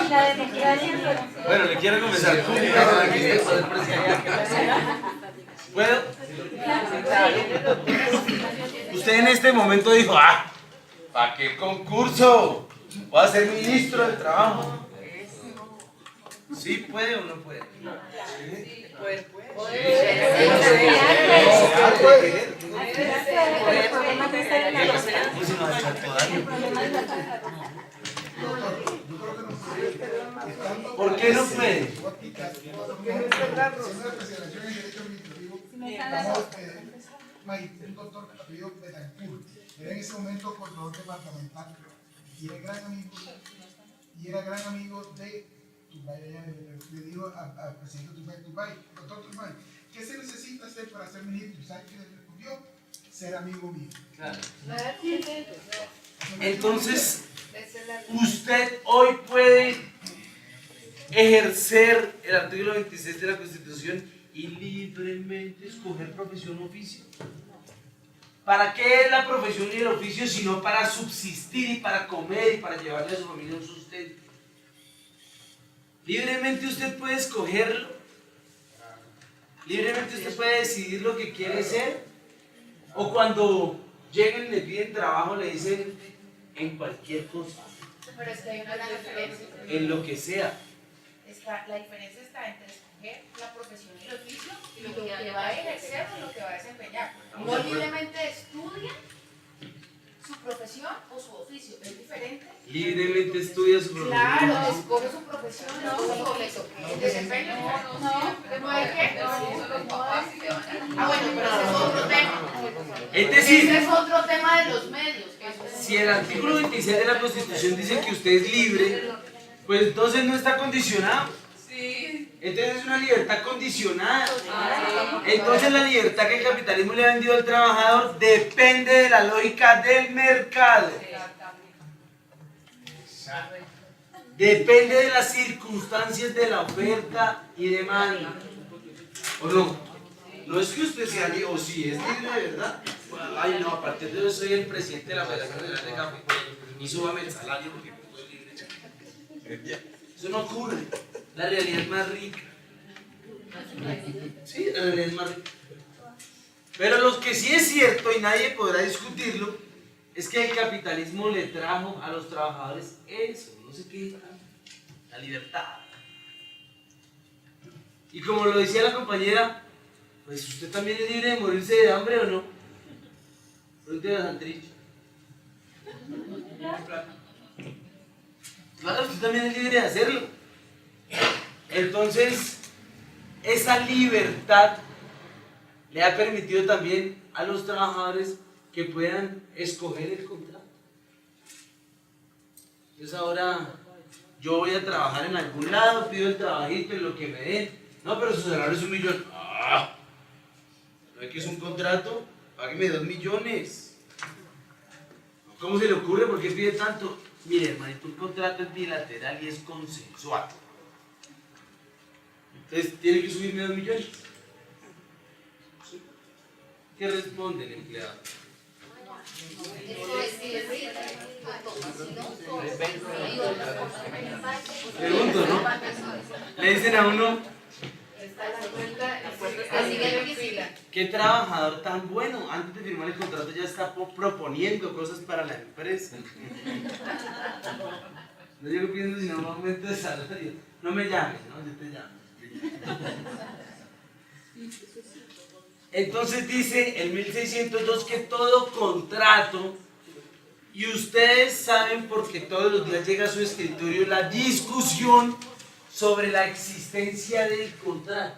la democracia. Bueno, le quiero comenzar públicamente a ser presidente. ¿Puedo? Usted en este momento dijo, ¿para qué concurso? Voy a ser ministro del trabajo. ¿Sí puede o no puede? ¿Por qué no puede? Un doctor apellido Betancourt, era en ese momento coordinador departamental y era gran amigo de Turbay. Le dijo al presidente Turbay, doctor Turbay, ¿qué se necesita hacer para ser ministro? ¿Y sabe qué le respondió? Ser amigo mío. Claro. Entonces, usted hoy puede ejercer el artículo 26 de la Constitución y libremente escoger profesión o oficio. ¿Para qué es la profesión y el oficio sino para subsistir y para comer y para llevarle a su familia un sustento? Libremente usted puede escogerlo. Libremente usted puede decidir lo que quiere ser. O cuando lleguen y le piden trabajo le dicen en cualquier cosa. Pero es que hay una gran diferencia. En lo que sea. La diferencia está entre escoger la profesión y el oficio y lo que va a ejercer o lo que va a desempeñar. No libremente estudia su profesión o su oficio, es diferente. Libremente estudia su profesión. Claro, escoge su profesión, no su oficio. El desempeño no hay que. Bueno, pero ese es otro tema. Es decir, ese es otro tema de los medios. Si el artículo 26 de la Constitución dice que usted es libre, pues entonces no está condicionado. Entonces es una libertad condicionada. Entonces la libertad que el capitalismo le ha vendido al trabajador depende de la lógica del mercado. Depende de las circunstancias de la oferta y demanda. ¿O no? No es que usted sea libre, o si es libre de verdad. Ay no, a partir de hoy soy el presidente de la Federación General de Café y súbame el salario porque soy libre. Eso no ocurre. La realidad es más rica. Sí, la realidad es más rica. Pero lo que sí es cierto y nadie podrá discutirlo es que el capitalismo le trajo a los trabajadores eso, no sé qué, la libertad. Y como lo decía la compañera, pues usted también es libre de morirse de hambre o no. Pregúntale a Santrich. Claro, usted también es libre de hacerlo. Entonces, esa libertad le ha permitido también a los trabajadores que puedan escoger el contrato. Entonces ahora yo voy a trabajar en algún lado, pido el trabajito y lo que me den. No, pero su salario es 1 millón. ¡Ah! ¿No es que es un contrato? Págueme 2 millones. ¿Cómo se le ocurre? ¿Por qué pide tanto? Mire, hermanito, un contrato es bilateral y es consensual. Entonces, tiene que subirme 2 millones. ¿Qué responde el empleado? Pregunto, ¿no? Le dicen a uno, ¿qué trabajador tan bueno? Antes de firmar el contrato ya está proponiendo cosas para la empresa. No llego pidiendo sino un aumento de salario. No me llames, ¿no? Yo te llamo. Entonces dice el 1602 que todo contrato, y ustedes saben porque todos los días llega a su escritorio la discusión sobre la existencia del contrato,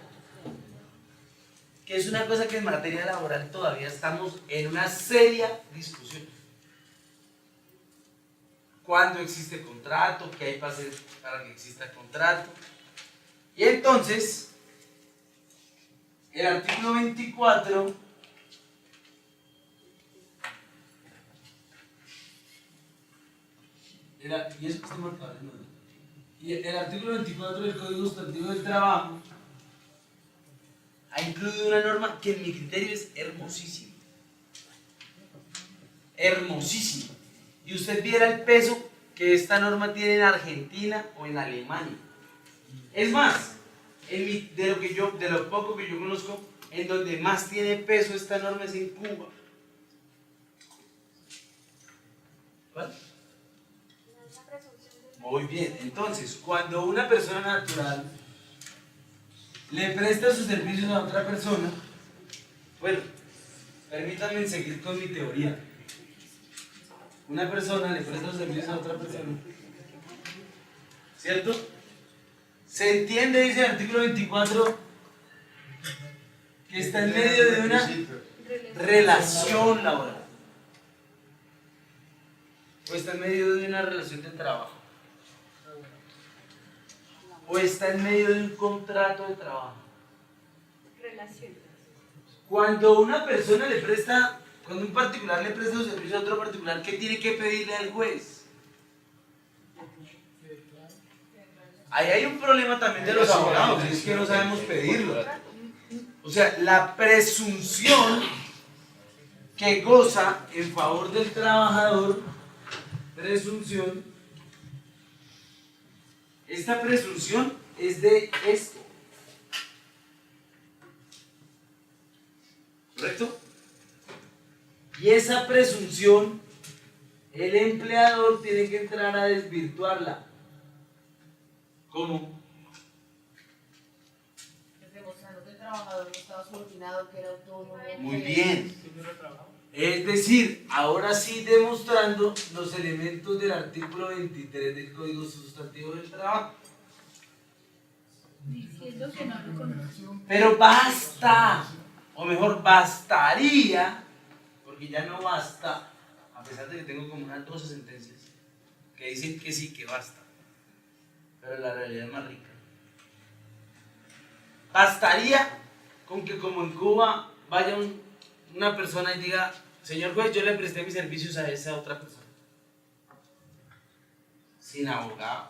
que es una cosa que en materia laboral todavía estamos en una seria discusión. ¿Cuándo existe contrato? ¿Qué hay para hacer para que exista contrato? Y entonces, el artículo 24 y eso que está marcado, ¿no? Y el artículo 24 del Código Sustantivo del Trabajo ha incluido una norma que en mi criterio es hermosísima. Hermosísima. Y usted viera el peso que esta norma tiene en Argentina o en Alemania. Es más, de lo poco que yo conozco, en donde más tiene peso esta norma es en Cuba. ¿Cuál? Muy bien, entonces, cuando una persona natural le presta sus servicios a otra persona, bueno, permítanme seguir con mi teoría. Una persona le presta sus servicios a otra persona, ¿cierto? Se entiende, dice el artículo 24, que está en medio de una relación laboral, o está en medio de una relación de trabajo, o está en medio de un contrato de trabajo. Cuando una persona le presta, cuando un particular le presta su servicio a otro particular, ¿qué tiene que pedirle al juez? Ahí hay un problema también de los abogados, es que no sabemos pedirlo. O sea, la presunción que goza en favor del trabajador, esta presunción es de esto. ¿Correcto? Y esa presunción, el empleador tiene que entrar a desvirtuarla. ¿Cómo? Demostrando que el trabajador no estaba subordinado, que era autónomo. Muy bien. Es decir, ahora sí demostrando los elementos del artículo 23 del Código Sustantivo del Trabajo. Diciendo que no lo conoce. Pero basta, o mejor, bastaría, porque ya no basta, a pesar de que tengo como unas 12 sentencias que dicen que sí, que basta, pero la realidad es más rica. Bastaría con que, como en Cuba, vaya una persona y diga: señor juez, yo le presté mis servicios a esa otra persona, sin abogado,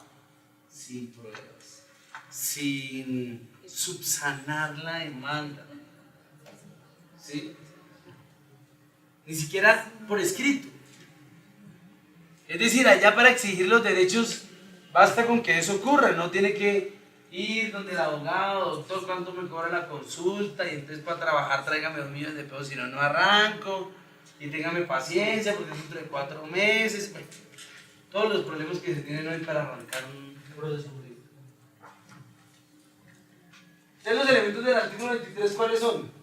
sin pruebas, sin subsanar la demanda, ¿sí? Ni siquiera por escrito. Es decir, allá para exigir los derechos basta con que eso ocurra, no tiene que ir donde el abogado: doctor, ¿cuánto me cobra la consulta? Y entonces para trabajar tráigame 2 millones de pesos, si no, no arranco, y téngame paciencia porque es dentro de 4 meses. Bueno, todos los problemas que se tienen hoy para arrancar un proceso jurídico. Entonces, los elementos del artículo 23, ¿cuáles son?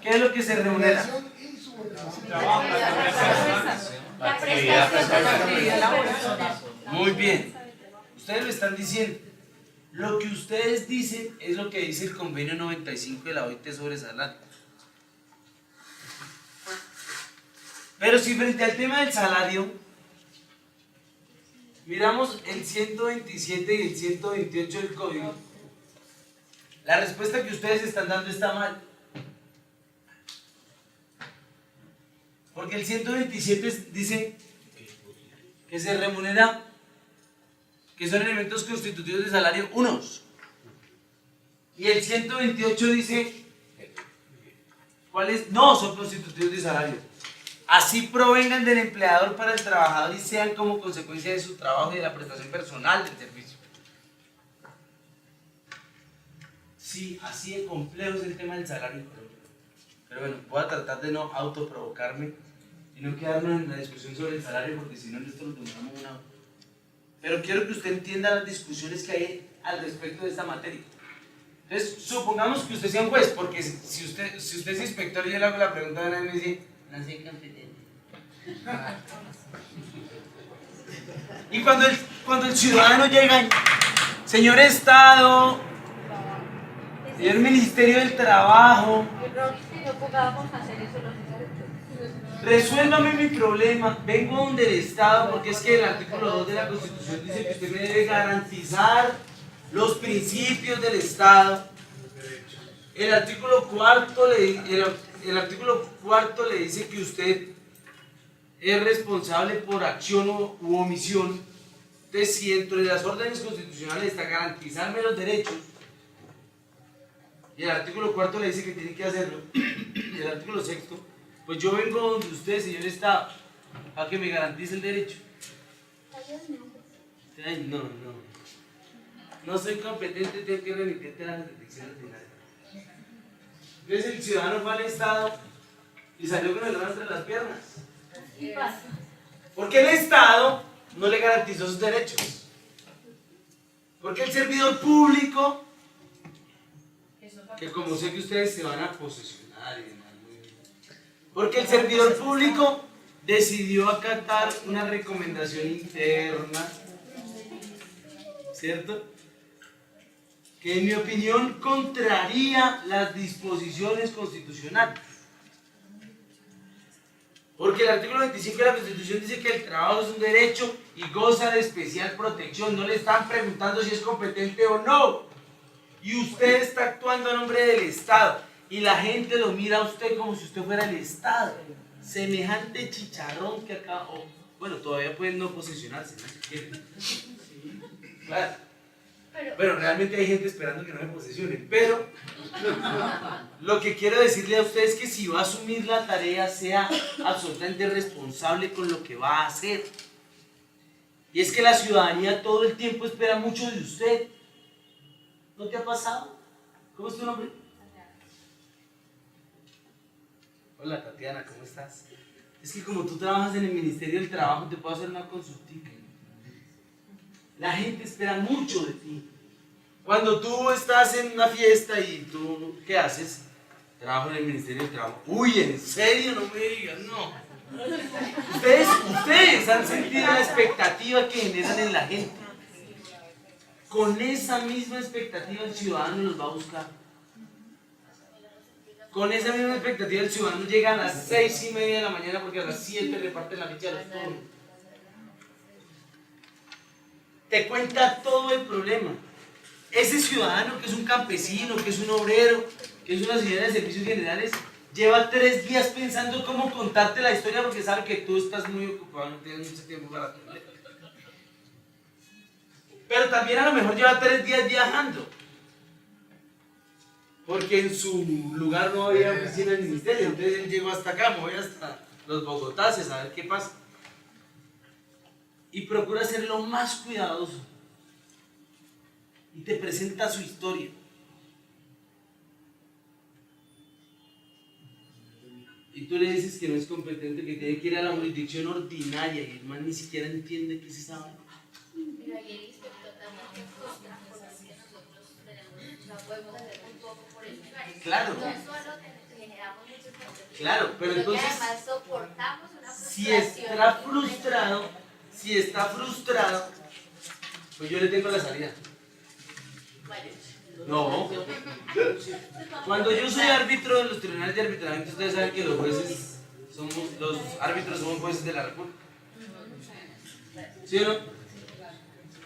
¿Qué es lo que se remunera? La prestación. Muy bien. Ustedes lo están diciendo. Lo que ustedes dicen es lo que dice el convenio 95 de la OIT sobre salario. Pero si frente al tema del salario miramos el 127 y el 128 del código, la respuesta que ustedes están dando está mal. Porque el 127 dice que se remunera, que son elementos constitutivos de salario unos. Y el 128 dice cuáles no son constitutivos de salario. Así provengan del empleador para el trabajador y sean como consecuencia de su trabajo y de la prestación personal del servicio. Sí, así de complejo es el tema del salario. Pero bueno, voy a tratar de no autoprovocarme y no quedarnos en la discusión sobre el salario, porque si no, esto lo tomamos una hora. Pero quiero que usted entienda las discusiones que hay al respecto de esta materia. Entonces, supongamos que usted sea un juez, porque si usted es inspector y yo le hago la pregunta a nadie, me dice: no soy competente. Y cuando el ciudadano llega, señor Estado, señor Ministerio del Trabajo, No pongábamos a hacer eso los inspectores. resuélvame mi problema, vengo donde el Estado, porque es que el artículo 2 de la Constitución dice que usted me debe garantizar los principios del Estado. El artículo 4 le dice que usted es responsable por acción u omisión. Entonces, si dentro de las órdenes constitucionales está garantizarme los derechos, y el artículo 4 le dice que tiene que hacerlo, y el artículo 6, pues yo vengo donde usted, señor Estado, a que me garantice el derecho. Ay, no soy competente, tengo que remitirte a las jurisdicciones ordinarias. Entonces el ciudadano fue al Estado y salió con el rabo entre las piernas. ¿Qué pasa? Porque el Estado no le garantizó sus derechos. Porque el servidor público, que como sé que ustedes se van a posesionar y demás, porque el servidor público decidió acatar una recomendación interna, ¿cierto? Que en mi opinión contraría las disposiciones constitucionales. Porque el artículo 25 de la Constitución dice que el trabajo es un derecho y goza de especial protección. No le están preguntando si es competente o no. Y usted está actuando a nombre del Estado. Y la gente lo mira a usted como si usted fuera el Estado. Semejante chicharrón que acá... bueno, todavía pueden no posesionarse, ¿no? Si quieren. Claro. Pero realmente hay gente esperando que no me posesionen. Pero lo que quiero decirle a usted es que si va a asumir la tarea, sea absolutamente responsable con lo que va a hacer. Y es que la ciudadanía todo el tiempo espera mucho de usted. ¿No te ha pasado? ¿Cómo es tu nombre? Hola Tatiana, ¿cómo estás? Es que como tú trabajas en el Ministerio del Trabajo, te puedo hacer una consultica. La gente espera mucho de ti. Cuando tú estás en una fiesta y tú, ¿qué haces? Trabajo en el Ministerio del Trabajo. Uy, ¿en serio? No me digas, no. Ustedes han sentido la expectativa que generan en la gente. Con esa misma expectativa el ciudadano los va a buscar. Con esa misma expectativa el ciudadano llega a las 6:30 de la mañana porque a las 7 reparten la ficha de los turnos. Te cuenta todo el problema. Ese ciudadano que es un campesino, que es un obrero, que es una señora de servicios generales, lleva 3 días pensando cómo contarte la historia porque sabe que tú estás muy ocupado, no tienes mucho tiempo para atender. Pero también a lo mejor lleva 3 días viajando. Porque en su lugar no había oficina del ministerio, entonces él llegó hasta acá, me voy hasta los Bogotáces a ver qué pasa. Y procura ser lo más cuidadoso. Y te presenta su historia. Y tú le dices que no es competente, que tiene que ir a la jurisdicción ordinaria y el man ni siquiera entiende qué es esa vaina. Mira, y el inspector también me frustra porque es que nosotros no podemos hacer un poco por el lugar. Claro. No solo generamos muchos problemas. Claro, pero entonces, que además soportamos una frustración. Si está frustrado, pues yo le tengo la salida. No. Cuando yo soy árbitro de los tribunales de arbitramiento, ustedes saben que los árbitros somos jueces de la República. ¿Sí o no?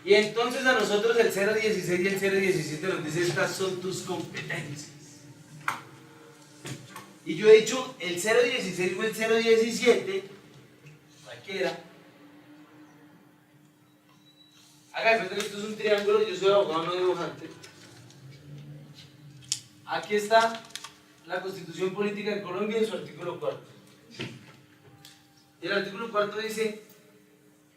Y entonces a nosotros el 016 y el 017 nos dice: estas son tus competencias. Y yo he dicho el 016 o el 017, cualquiera. Haga de cuenta que esto es un triángulo, yo soy abogado, no dibujante. Aquí está la Constitución Política de Colombia en su artículo 4. Y el artículo 4 dice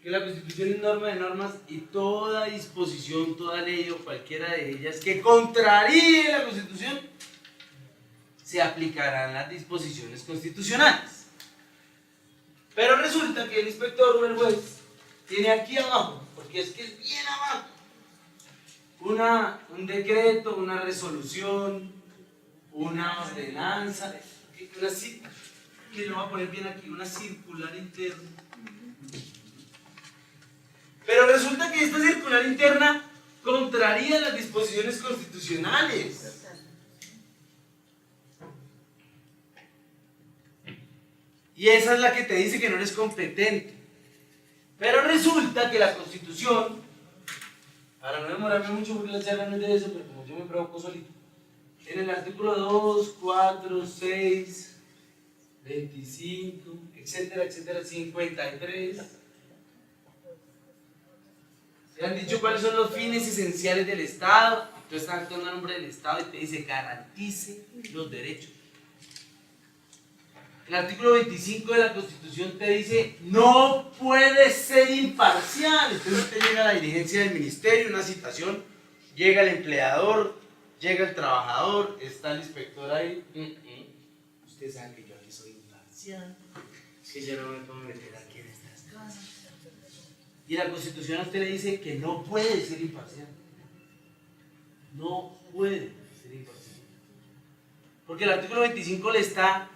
que la Constitución es norma de normas y toda disposición, toda ley o cualquiera de ellas que contraríe la Constitución se aplicarán las disposiciones constitucionales. Pero resulta que el inspector o el juez tiene aquí abajo, porque es que es bien abajo, un decreto, una resolución, una ordenanza, que lo voy a poner bien aquí, una circular interna. Pero resulta que esta circular interna contraría las disposiciones constitucionales. Y esa es la que te dice que no eres competente. Pero resulta que la Constitución, para no demorarme mucho porque la charla no es de eso, pero como yo me provoco solito, en el artículo 2, 4, 6, 25, etcétera, etcétera, 53, se han dicho cuáles son los fines esenciales del Estado. Entonces están actuando a nombre del Estado y te dice garantice los derechos. El artículo 25 de la Constitución te dice no puede ser imparcial. Entonces usted llega a la dirigencia del ministerio, una citación, llega el empleador, llega el trabajador, está el inspector ahí. Usted sabe que yo aquí soy imparcial, que yo no me puedo meter aquí en estas cosas. Y la Constitución a usted le dice que no puede ser imparcial. No puede ser imparcial. Porque el artículo 25 le está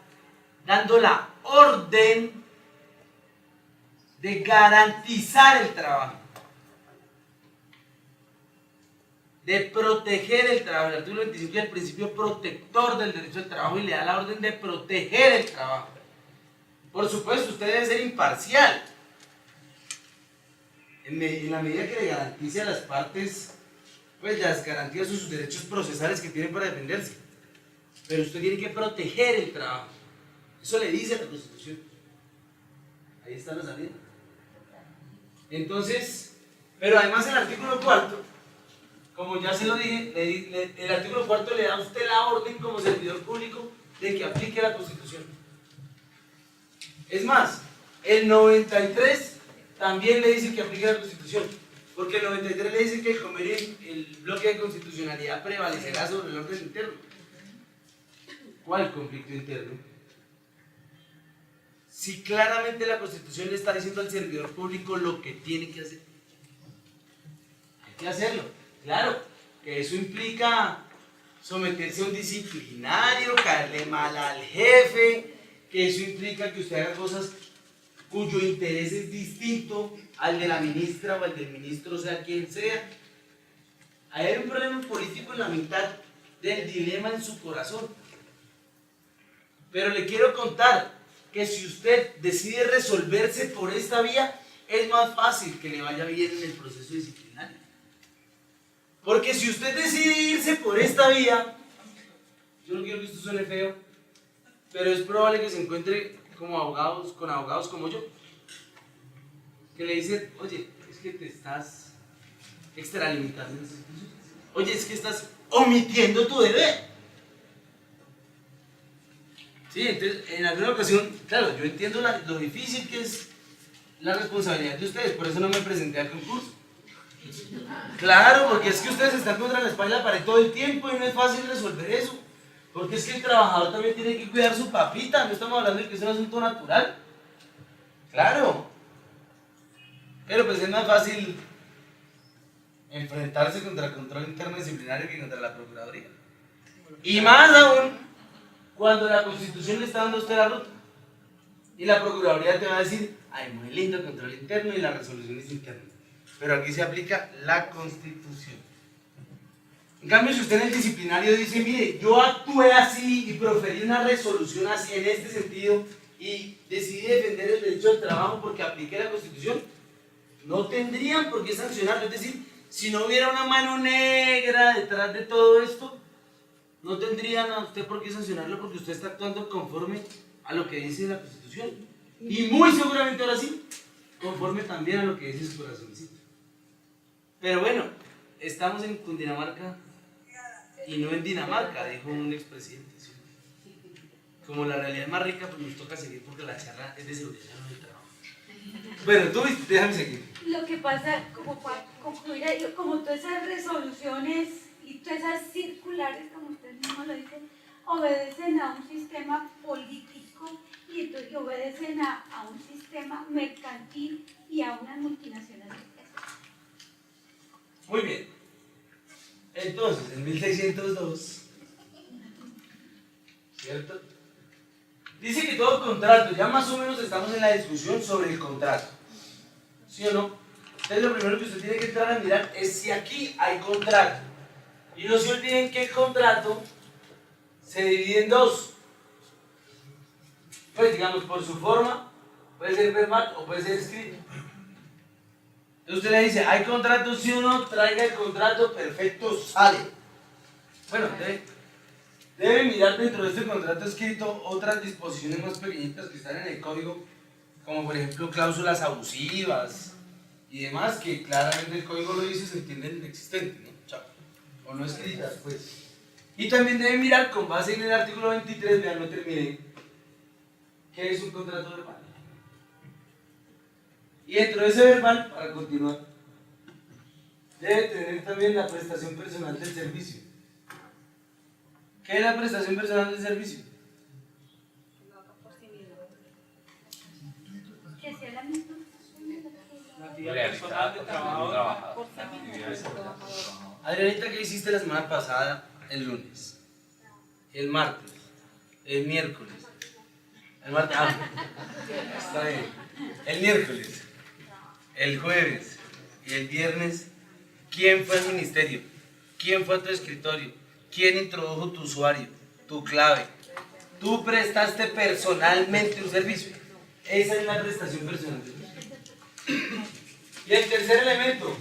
dando la orden de garantizar el trabajo, de proteger el trabajo. El artículo 25 es el principio protector del derecho al trabajo y le da la orden de proteger el trabajo. Por supuesto, usted debe ser imparcial en la medida que le garantice a las partes, pues las garantías o sus derechos procesales que tienen para defenderse. Pero usted tiene que proteger el trabajo. Eso le dice la Constitución. Ahí está la salida. Entonces, pero además el artículo 4, como ya se lo dije, el artículo 4 le da a usted la orden como servidor público de que aplique la Constitución. Es más, el 93 también le dice que aplique la Constitución, porque el 93 le dice que el bloque de constitucionalidad prevalecerá sobre el orden interno. ¿Cuál conflicto interno? Si claramente la Constitución le está diciendo al servidor público lo que tiene que hacer. Hay que hacerlo. Claro, que eso implica someterse a un disciplinario, caerle mal al jefe, que eso implica que usted haga cosas cuyo interés es distinto al de la ministra o al del ministro, sea quien sea. Hay un problema político en la mitad del dilema en su corazón. Pero le quiero contar que si usted decide resolverse por esta vía, es más fácil que le vaya bien en el proceso disciplinario. Porque si usted decide irse por esta vía, yo no quiero que esto suene feo, pero es probable que se encuentre con abogados como yo, que le dicen, oye, es que te estás extralimitando, oye, es que estás omitiendo tu deber. Sí, entonces, en alguna ocasión, claro, yo entiendo lo difícil que es la responsabilidad de ustedes, por eso no me presenté al concurso. Claro, porque es que ustedes están contra la espalda para todo el tiempo y no es fácil resolver eso. Porque es que el trabajador también tiene que cuidar su papita, no estamos hablando de que es un asunto natural. Claro. Pero pues es más fácil enfrentarse contra el control interno disciplinario que contra la Procuraduría. Y más aún, cuando la Constitución le está dando a usted la ruta. Y la Procuraduría te va a decir, ay, muy lindo el control interno y la resolución es interna. Pero aquí se aplica la Constitución. En cambio, si usted en el disciplinario dice, mire, yo actué así y proferí una resolución así en este sentido y decidí defender el derecho al trabajo porque apliqué la Constitución, no tendrían por qué sancionarlo. Es decir, si no hubiera una mano negra detrás de todo esto, no tendrían a usted por qué sancionarlo porque usted está actuando conforme a lo que dice la Constitución. Y muy seguramente ahora sí, conforme también a lo que dice su corazoncito. Pero bueno, estamos en Cundinamarca y no en Dinamarca, dijo un expresidente. ¿Sí? Como la realidad es más rica, pues nos toca seguir porque la charla es de seguridad, no de trabajo. Bueno, tú déjame seguir. Lo que pasa, como para concluir, como todas esas resoluciones y todas esas circulares, como usted mismo lo dice, obedecen a un sistema político y entonces obedecen a un sistema mercantil y a unas multinacionales. Muy bien. Entonces, en 1602, ¿cierto? Dice que todo contrato, ya más o menos estamos en la discusión sobre el contrato. ¿Sí o no? Entonces lo primero que usted tiene que entrar a mirar es si aquí hay contrato. Y no se olviden que el contrato se divide en dos. Pues digamos, por su forma, puede ser verbal o puede ser escrito. Entonces usted le dice, ¿hay contrato sí o no? Traiga el contrato, perfecto, sale. Bueno, debe mirar dentro de este contrato escrito otras disposiciones más pequeñitas que están en el código, como por ejemplo cláusulas abusivas y demás, que claramente el código lo dice, se entienden existentes, ¿no? Chao. O no escritas, pues. Y también debe mirar con base en el artículo 23, vean, no terminé, ¿qué es un contrato verbal? Y dentro de ese verbal, para continuar, debe tener también la prestación personal del servicio. ¿Qué es la prestación personal del servicio? Que sea la misma. La actividad personal del trabajador. Adrianita, ¿qué hiciste la semana pasada, el lunes? El martes, el miércoles. El martes, está bien. El miércoles, el jueves y el viernes, ¿quién fue al ministerio? ¿Quién fue a tu escritorio? ¿Quién introdujo tu usuario, tu clave? Tú prestaste personalmente un servicio. Esa es la prestación personal. Y el tercer elemento,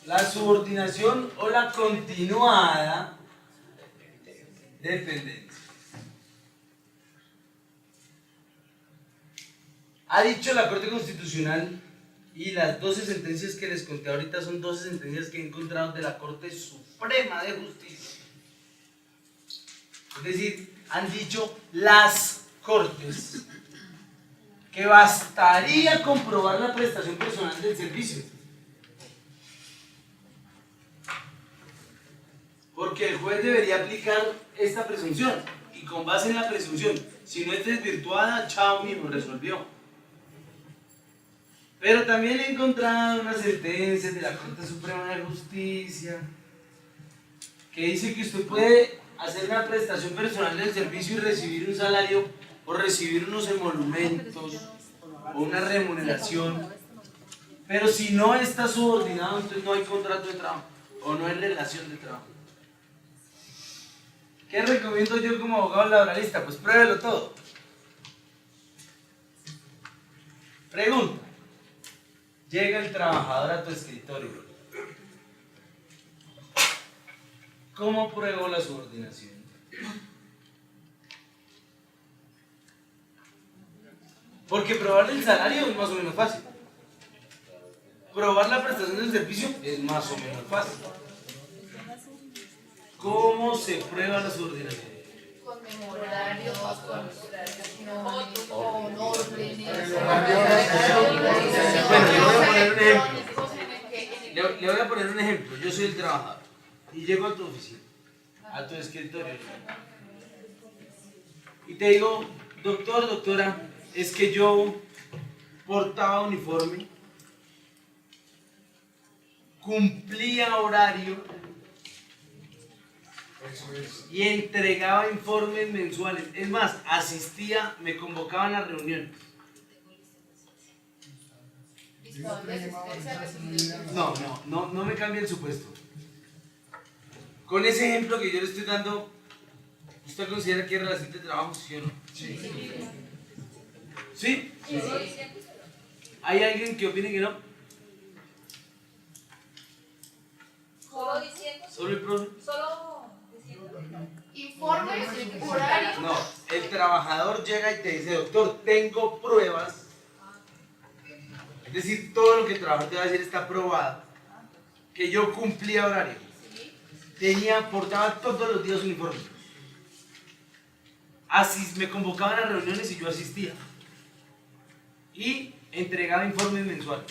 la subordinación o la continuada dependencia. Ha dicho la Corte Constitucional, y las 12 sentencias que les conté ahorita son 12 sentencias que he encontrado de la Corte Suprema de Justicia. Es decir, han dicho las Cortes que bastaría comprobar la prestación personal del servicio. Porque el juez debería aplicar esta presunción, y con base en la presunción, si no es desvirtuada, chao mismo, resolvió. Pero también he encontrado unas sentencias de la Corte Suprema de Justicia que dice que usted puede hacer una prestación personal del servicio y recibir un salario o recibir unos emolumentos o una remuneración, pero si no está subordinado, entonces no hay contrato de trabajo o no hay relación de trabajo. ¿Qué recomiendo yo como abogado laboralista? Pues pruébelo todo. Pregunta. Llega el trabajador a tu escritorio. ¿Cómo pruebo la subordinación? Porque probar el salario es más o menos fácil. Probar la prestación del servicio es más o menos fácil. ¿Cómo se prueba la subordinación? Con memorarios, con órdenes. Bueno, le voy a poner un ejemplo. Le voy a poner un ejemplo. Yo soy el trabajador y llego a tu oficina, a tu escritorio, y te digo, doctor, doctora, es que yo portaba uniforme, cumplía horario y entregaba informes mensuales. Es más, asistía, me convocaban a reuniones. No me cambie el supuesto. Con ese ejemplo que yo le estoy dando, ¿usted considera que es relación de trabajo, sí o no? Sí. ¿Sí? Sí. ¿Hay alguien que opine que no? Solo diciendo. ¿Solo el profe? Solo diciendo. Informes, horarios. No, el trabajador llega y te dice, doctor, tengo pruebas. Es decir, todo lo que el trabajador te va a decir está probado. Que yo cumplía horario. Portaba todos los días uniforme. Así me convocaban a reuniones y yo asistía. Y entregaba informes mensuales.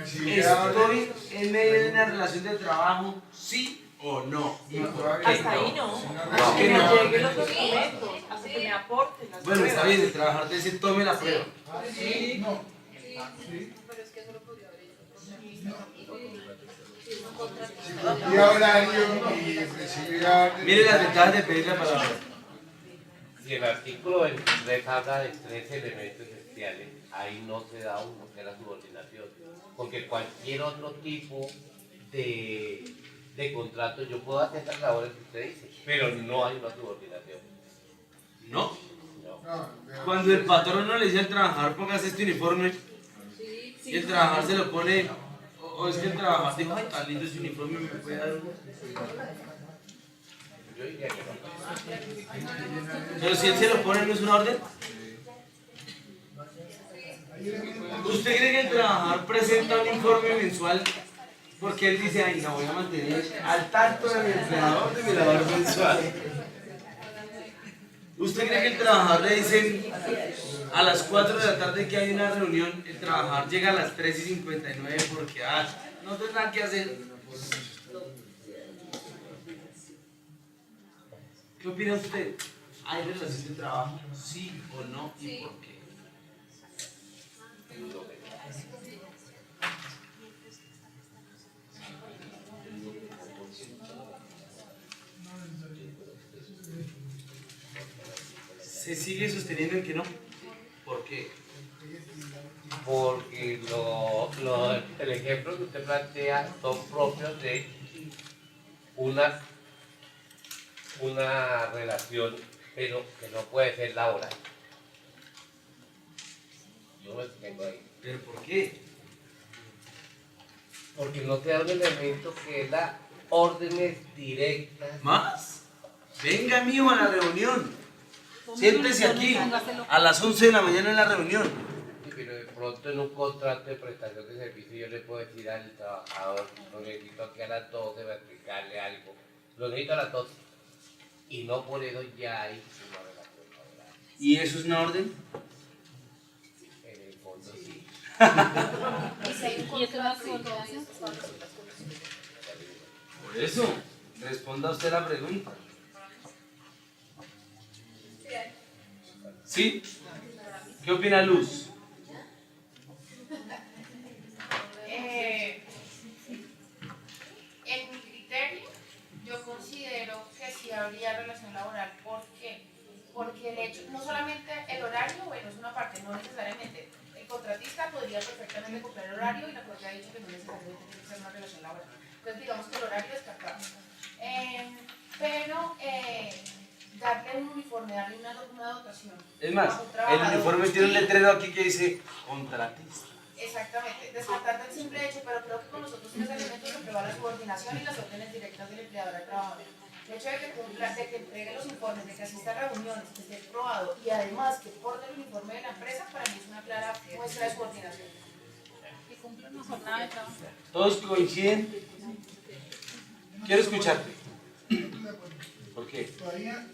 ¿Estoy en medio de una relación de trabajo, sí o no? Hasta ahí no. Hasta que me lleguen los documentos, hasta que me aporten las Bueno, está bien, el trabajador te dice, tome la prueba. Sí. No. Pero es que eso lo podría haber hecho. Mire las ventajas de pedir la palabra. Si el artículo 23 habla de 3 elementos esenciales, ahí no se da uno, que es la subordinación. Porque cualquier otro tipo de de contrato, yo puedo hacer las labores que usted dice, pero no hay una subordinación. ¿No? No. Cuando el patrón no le dice al trabajador póngase este uniforme, y el trabajador se lo pone, o es que el trabajador dijo, "Ay, tan lindo ese uniforme, me puede dar uno". Yo diría que no. Pero si él se lo pone, ¿no es una orden? ¿Usted cree que el trabajador presenta un informe mensual porque él dice, ay, no, voy a mantener al tanto de mi empleador de mi labor mensual? ¿Usted cree que el trabajador le dicen a las 4 de la tarde que hay una reunión, el trabajador llega a las 3:59 porque no tiene nada que hacer? ¿Qué opina usted? ¿Hay relación de trabajo? ¿Sí o no? ¿Y por qué? ¿Se sigue sosteniendo en que no? ¿Por qué? Porque el ejemplo que usted plantea son propios de una relación, pero que no puede ser laboral. Yo me explico ahí. ¿Pero por qué? Porque no te da un elemento que es las órdenes directas. ¿Más? Venga, mijo, a la reunión. Siéntese aquí a las 11 de la mañana en la reunión. Sí, pero de pronto en un contrato de prestación de servicio yo le puedo decir al trabajador, lo necesito aquí a las 12 para explicarle algo. Lo necesito a las 12. Y no por eso ya hay una relación laboral. ¿Y eso es una orden? En el fondo sí. ¿Y eso va a ser? Por eso, responda usted la pregunta. ¿Sí? ¿Qué opina Luz? En mi criterio, yo considero que sí habría relación laboral. ¿Por qué? Porque el hecho, no solamente el horario, bueno, es una parte, no necesariamente. El contratista podría perfectamente cumplir el horario y la Corte ha dicho que no necesariamente tiene que ser una relación laboral. Entonces, digamos que el horario descartado. Pero darle un uniforme, darle una dotación. Es más, el uniforme tiene un letrero aquí que dice contratista. Exactamente, descartando el simple hecho, pero creo que con los otros tres elementos siempre va la subordinación y las órdenes directas del empleador al trabajador. El hecho de que cumpla, de que entregue los informes, de que asista a reuniones, que esté probado y además que porte el uniforme de la empresa, para mí es una clara muestra de subordinación. Y cumple una jornada de trabajo. ¿Todos coinciden? Quiero escucharte. ¿Por qué? Todavía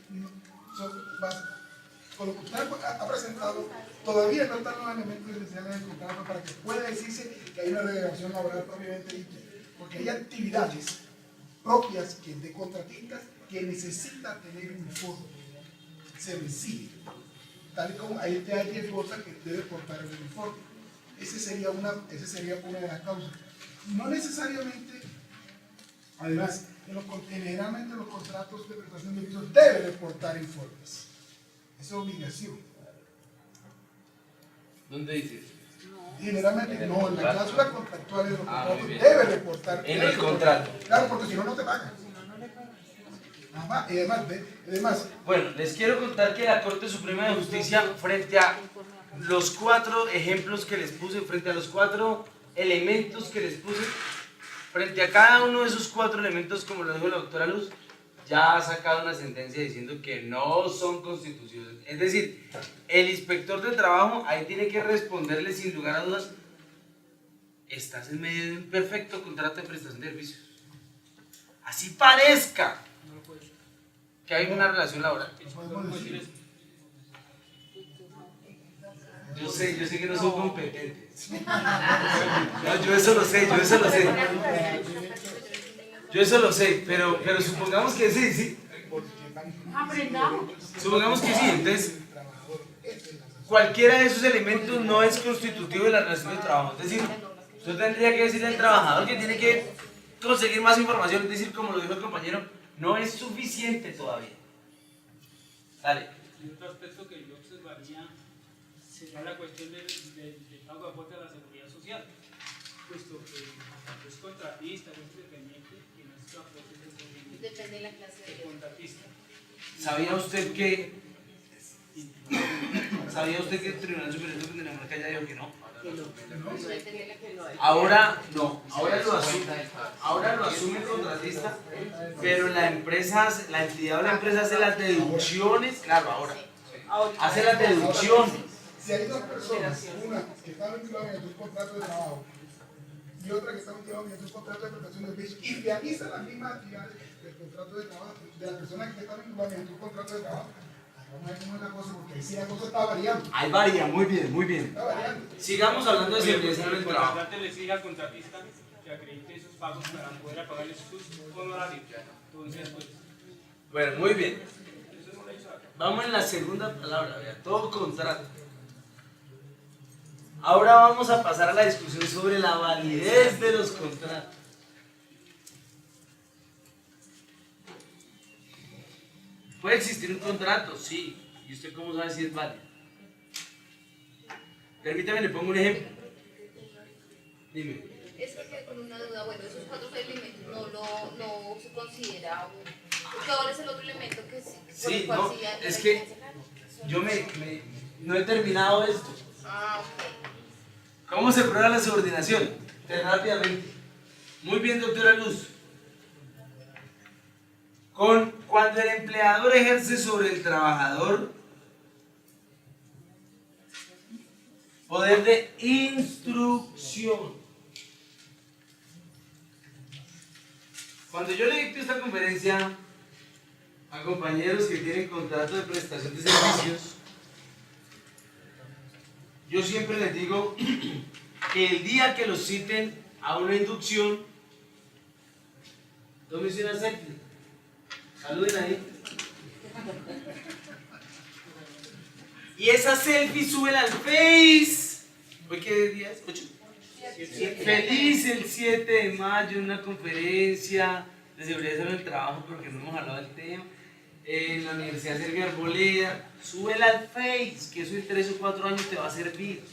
con lo que usted ha presentado, todavía no están los elementos esenciales del contrato para que pueda decirse que hay una relación laboral propiamente dicha. Porque hay actividades propias que de contratistas que necesitan tener un uniforme servicial, tal y como hay cosas que debe portar el uniforme. Esa sería una de las causas. No necesariamente, además, generalmente los contratos de prestación de servicios deben reportar informes. Esa es obligación. ¿Dónde dice? Generalmente no, en la cláusula contractual de los contratos muy bien. debe reportar. En el contrato. Claro, porque si no, no te pagan. Y además, Bueno, les quiero contar que la Corte Suprema de Justicia, frente a los 4 ejemplos que les puse, frente a los 4 elementos que les puse, frente a cada uno de esos 4 elementos, como lo dijo la doctora Luz, ya ha sacado una sentencia diciendo que no son constitucionales. Es decir, el inspector de trabajo ahí tiene que responderle sin lugar a dudas, estás en medio de un perfecto contrato de prestación de servicios. Así parezca que hay una relación laboral. Yo sé que no son competentes. No, yo eso lo sé. Yo eso lo sé, pero supongamos que sí, ¿sí? Aprendamos. Supongamos que sí, entonces cualquiera de esos elementos no es constitutivo de la relación de trabajo. Es decir, usted tendría que decirle al trabajador que tiene que conseguir más información, es decir, como lo dijo el compañero, no es suficiente todavía. Dale. Y otro aspecto que yo observaría sería la cuestión del pago de aporte a la seguridad social, puesto que es contratista, es independiente, quien Depende de la clase de contratista. ¿Sabía usted que el Tribunal Superior de Cundinamarca ya dijo que no? Ahora no, ahora lo asume el contratista, pero la entidad o la empresa hace las deducciones, claro, ahora hace las deducciones. Si hay dos personas, una que está vinculada en un contrato de trabajo y otra que está vinculada en un contrato de prestación de servicios y realiza las mismas actividades del contrato de trabajo de la persona que está vinculada en un contrato de trabajo, vamos a ver cómo es la cosa, porque ahí sí la cosa está variando. Ahí varía, muy bien, muy bien. Está variando. Sigamos hablando de seguridad en el El trabajo. contratante le exige al contratista que acredite esos pagos para poder pagarle sus honorarios. Entonces, pues, Bueno, muy bien. eso no lo hizo acá. Vamos en la segunda palabra, vea, todo contrato. Ahora vamos a pasar a la discusión sobre la validez de los contratos. ¿Puede existir un contrato? Sí. ¿Y usted cómo sabe si es válido? Permítame, le pongo un ejemplo. Dime. Es que quedé con una duda, bueno, esos 4 elementos no se considera ¿cuál es el otro elemento que sí? Por el Sí, cual no, sí hay es la que diferencia? yo no he terminado esto. Ah, ok. ¿Cómo se prueba la subordinación? Rápidamente. Muy bien, doctora Luz. Cuando el empleador ejerce sobre el trabajador poder de instrucción. Cuando yo le dicto esta conferencia a compañeros que tienen contrato de prestación de servicios, yo siempre les digo que el día que los citen a una inducción, tómense una selfie, saluden ahí, y esa selfie súbela al Face. ¿Hoy qué día es? 8. Feliz el 7 de mayo, una conferencia de seguridad en el trabajo, porque no hemos hablado del tema, en la Universidad Sergio Arboleda. Súbela al Face, que eso en 3 o 4 años te va a servir.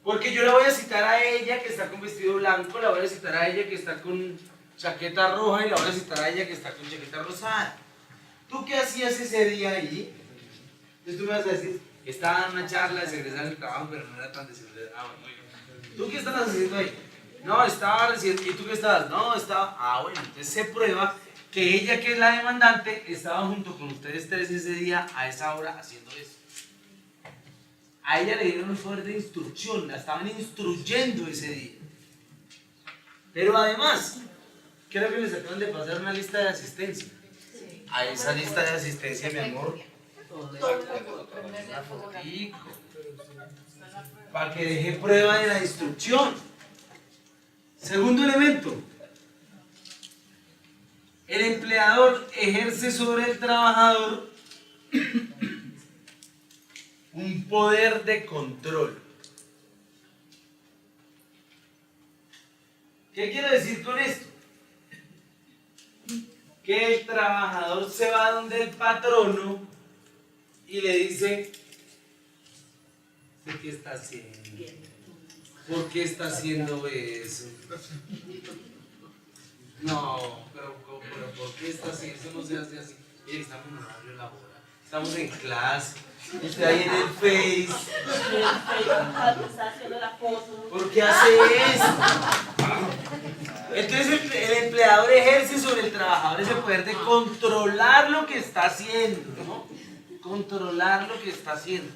Porque yo la voy a citar a ella que está con vestido blanco, la voy a citar a ella que está con chaqueta roja y la voy a citar a ella que está con chaqueta rosada. ¿Tú qué hacías ese día ahí? Entonces tú me vas a decir, estaba en una charla de seguridad en el trabajo, pero no era tan de seguridad. Ah, bueno, muy bien. ¿Tú qué estabas haciendo ahí? No, estaba recién. ¿Y tú qué estabas? No, estaba. Ah, bueno, entonces se prueba que ella, que es la demandante, estaba junto con ustedes 3 ese día a esa hora haciendo eso. A ella le dieron un poder de instrucción, la estaban instruyendo ese día. Pero además, creo que les acaban de pasar una lista de asistencia. A esa lista de asistencia, mi amor, una fotico, para que deje prueba de la instrucción. Segundo elemento, el empleador ejerce sobre el trabajador un poder de control. ¿Qué quiero decir con esto? Que el trabajador se va donde el patrono y le dice: ¿qué está haciendo? ¿Por qué está haciendo eso? No, pero ¿por qué está haciendo eso? No se hace así. Mire, estamos en horario laboral, estamos en clase, está ahí en el Face. ¿Por qué hace eso? Entonces el empleador ejerce sobre el trabajador ese poder de controlar lo que está haciendo, ¿no? Controlar lo que está haciendo.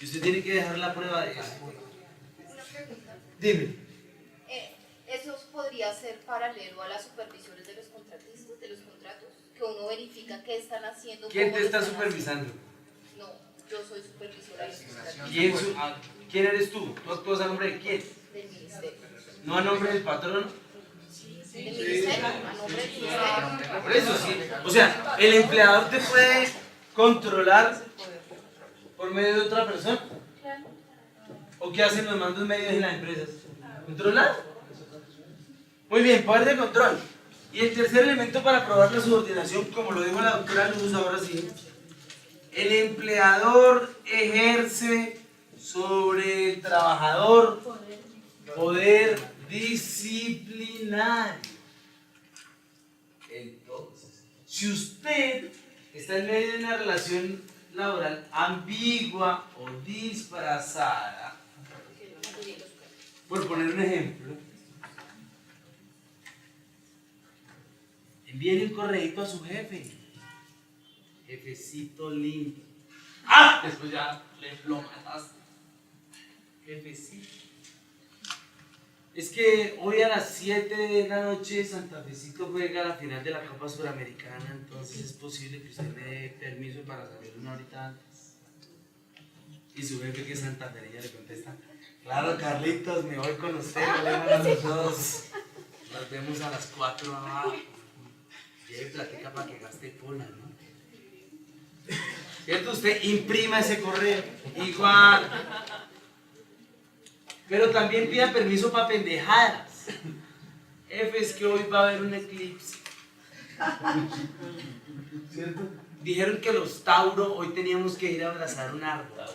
Y usted tiene que dejar la prueba de eso. Una pregunta. Dime. ¿Eso podría ser paralelo a las supervisiones de los contratistas, de los contratos? Que uno verifica qué están haciendo. ¿Quién te está supervisando? No, yo soy supervisora de los contratistas. ¿Quién eres tú? ¿Tú actúas a nombre de quién? Del ministerio. ¿No a nombre del patrón? Del ministerio, a nombre del ministerio. Por eso sí. O sea, el empleador te puede controlar por medio de otra persona. ¿O qué hacen los mandos medios en las empresas? ¿Controlar? Muy bien, poder de control. Y el tercer elemento para probar la subordinación, como lo dijo la doctora Luz, ahora sí, el empleador ejerce sobre el trabajador poder disciplinario. Si usted está en medio de una relación laboral ambigua o disfrazada, por poner un ejemplo, envíele un correíto a su jefe. Jefecito lindo. ¡Ah! Después ya lo mataste. Jefecito. Es que hoy a las 7 de la noche Santa Fecito juega la final de la Copa Suramericana, entonces es posible que usted me dé permiso para salir una horita antes. Y su jefe, que es santafereña, le contesta: claro, Carlitos, me voy con usted, a los dos. Nos vemos a las 4 abajo. Lleve platica para que gaste pola, ¿no? ¿Cierto? Usted imprima ese correo. Igual. Pero también pida permiso para pendejadas. Jefe, es que hoy va a haber un eclipse. ¿Cierto? Dijeron que los Tauro hoy teníamos que ir a abrazar un árbol.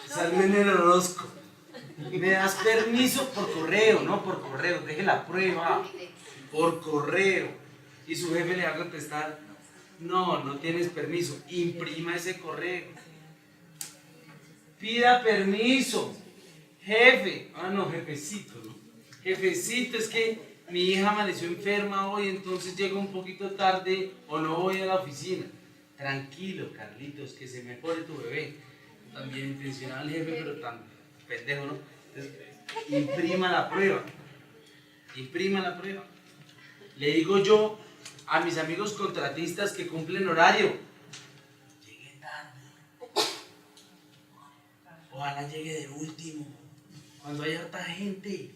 Salió en el horóscopo. ¿Me das permiso? Por correo, no por correo. Deje la prueba. Por correo. Y su jefe le va a contestar: no, no tienes permiso. Imprima ese correo. Pida permiso. Jefe. Ah, no, jefecito, ¿no? Jefecito, es que mi hija amaneció enferma hoy, entonces llego un poquito tarde o no voy a la oficina. Tranquilo, Carlitos, que se mejore tu bebé. También intencionado el jefe, pero tan pendejo, ¿no? Entonces, imprima la prueba. Imprima la prueba. Le digo yo a mis amigos contratistas que cumplen horario: llegue tarde. Ojalá llegue de último. Cuando haya harta gente.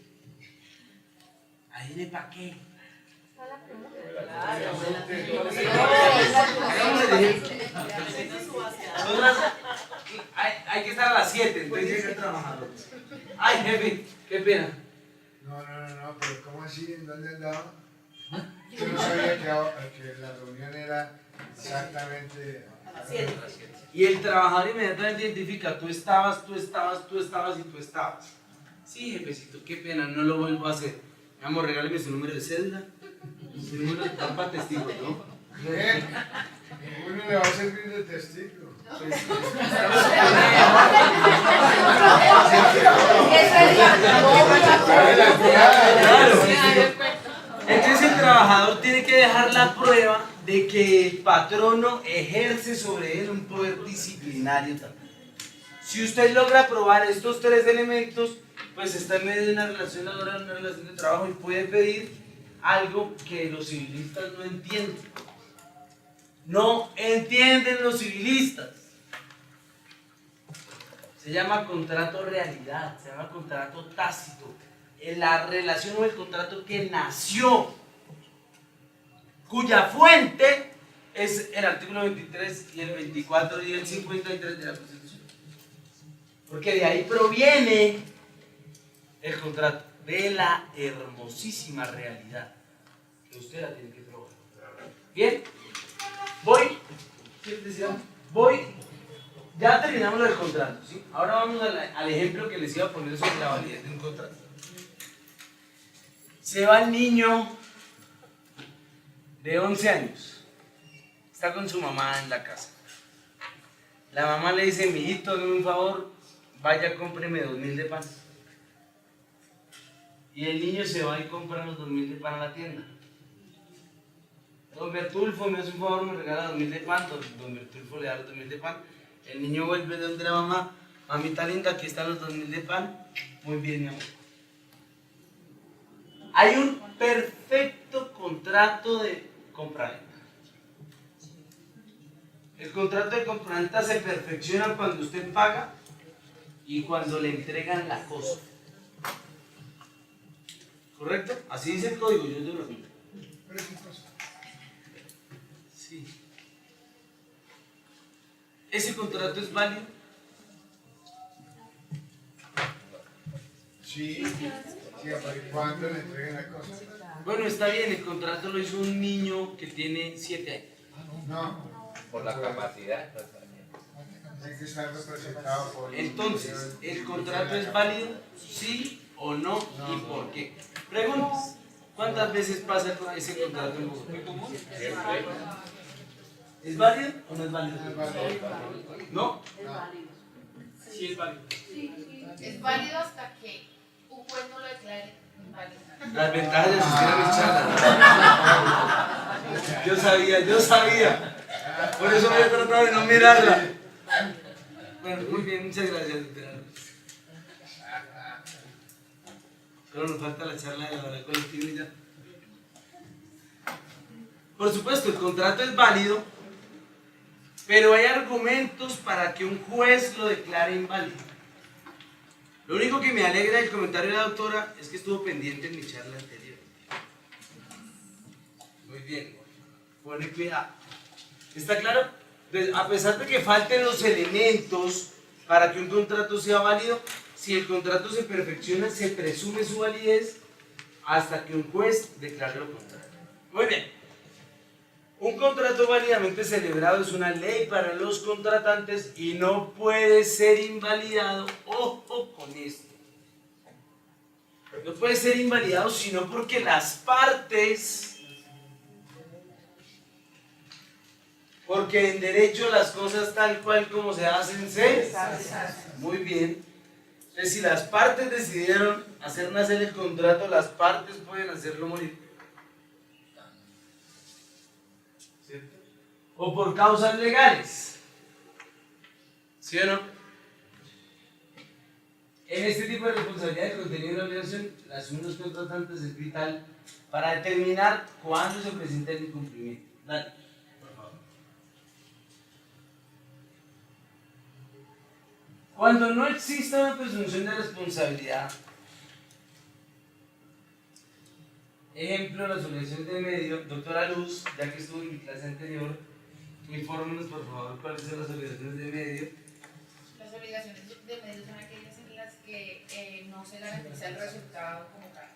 Adivine para qué. Hay que estar a las 7, entonces llega el trabajador. Ay, jefe, qué pena. No, pero ¿cómo así? ¿En dónde andaba? Yo no sabía que la reunión era exactamente a las 7. Y el trabajador inmediatamente identifica: tú estabas y tú estabas. Sí, jefecito, qué pena, no lo vuelvo a hacer. Mi amor, regáleme su número de cédula. Su número de para testigos, ¿no? ¿Qué? Ninguno le va a servir de testigo. Entonces el trabajador tiene que dejar la prueba de que el patrono ejerce sobre él un poder disciplinario también. Si usted logra probar estos 3 elementos, pues está en medio de una relación laboral, una relación de trabajo, y puede pedir algo que los civilistas no entienden. No entienden los civilistas. Se llama contrato realidad, se llama contrato tácito. La relación o el contrato que nació, cuya fuente es el artículo 23 y el 24 y el 53 de la Constitución. Porque de ahí proviene el contrato, de la hermosísima realidad que usted la tiene que probar. Bien, ya terminamos lo del contrato, ¿sí? Ahora vamos al ejemplo que les iba a poner sobre la validez de un contrato. Se va el niño de 11 años, está con su mamá en la casa. La mamá le dice: mijito, hazme un favor, vaya, cómpreme 2.000 de pan. Y el niño se va y compra los 2.000 de pan a la tienda. Don Bertulfo, me hace un favor, me regala 2.000 de pan. Don Bertulfo le da los 2.000 de pan. El niño vuelve de donde la mamá: mamita linda, aquí están los 2.000 de pan. Muy bien, mi amor. Hay un perfecto contrato de compraventa. El contrato de compraventa se perfecciona cuando usted paga y cuando le entregan la cosa. ¿Correcto? Así dice el código, yo te lo repito. Sí. ¿Ese contrato es válido? Sí, siempre y cuando le entreguen la cosa. Bueno, está bien, el contrato lo hizo un niño que tiene 7 años. No. Por la capacidad. Tiene que estar representado por... Entonces, ¿el contrato es válido? ¿Sí o no? ¿Y por qué? Preguntas. ¿Cuántas veces pasa ese contrato en Bogotá? Muy común. ¿Es válido o no es válido? ¿No? Sí, es válido. Es válido hasta que un juez no lo declare inválido. Las ventajas de asistir a mis charlas. Yo sabía. Por eso voy a tratar de no mirarla. Bueno, muy bien, muchas gracias, doctora. Solo nos falta la charla de la colectiva y ya. Por supuesto, el contrato es válido, pero hay argumentos para que un juez lo declare inválido. Lo único que me alegra del comentario de la doctora es que estuvo pendiente en mi charla anterior. Muy bien, pone cuidado. ¿Está claro? Entonces, a pesar de que falten los elementos para que un contrato sea válido, si el contrato se perfecciona, se presume su validez hasta que un juez declare lo contrario. Muy bien. Un contrato válidamente celebrado es una ley para los contratantes y no puede ser invalidado. Ojo con esto. No puede ser invalidado sino porque las partes... Porque en derecho las cosas tal cual como se hacen se... Muy bien. Entonces, si las partes decidieron hacer nacer el contrato, las partes pueden hacerlo morir. ¿Cierto? O por causas legales. ¿Sí o no? En este tipo de responsabilidad de contenido de la obligación, la asumen los contratantes es vital para determinar cuándo se presenta el incumplimiento. Dale. Cuando no exista una presunción de responsabilidad, ejemplo, las obligaciones de medio, doctora Luz, ya que estuvo en mi clase anterior, infórmenos por favor cuáles son las obligaciones de medio. Las obligaciones de medio son aquellas en las que no se garantiza el resultado como tal.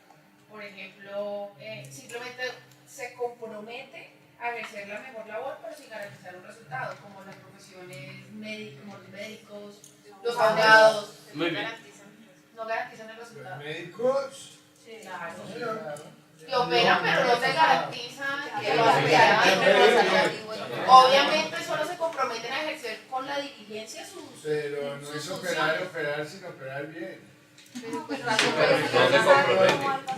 Por ejemplo, simplemente se compromete a ejercer la mejor labor, pero sin garantizar un resultado, como las profesiones médicas, como los médicos, los abogados. Muy bien. No garantizan el resultado. Los médicos. Claro. Que operan, pero no se garantiza que va a quedar. Obviamente solo se comprometen a ejercer con la diligencia sus. Pero no es operar, sino operar bien. Pero pues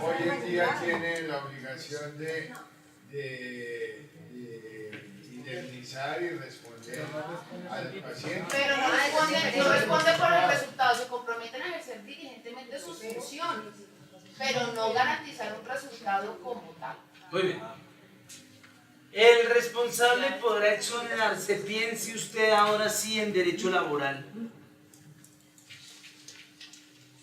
Hoy en día tienen la obligación de indemnizar y responder al paciente. Pero no responden por el resultado, se comprometen a ejercer diligentemente sus funciones, pero no garantizar un resultado como tal. Muy bien. El responsable podrá exonerarse, piense usted ahora sí en derecho laboral.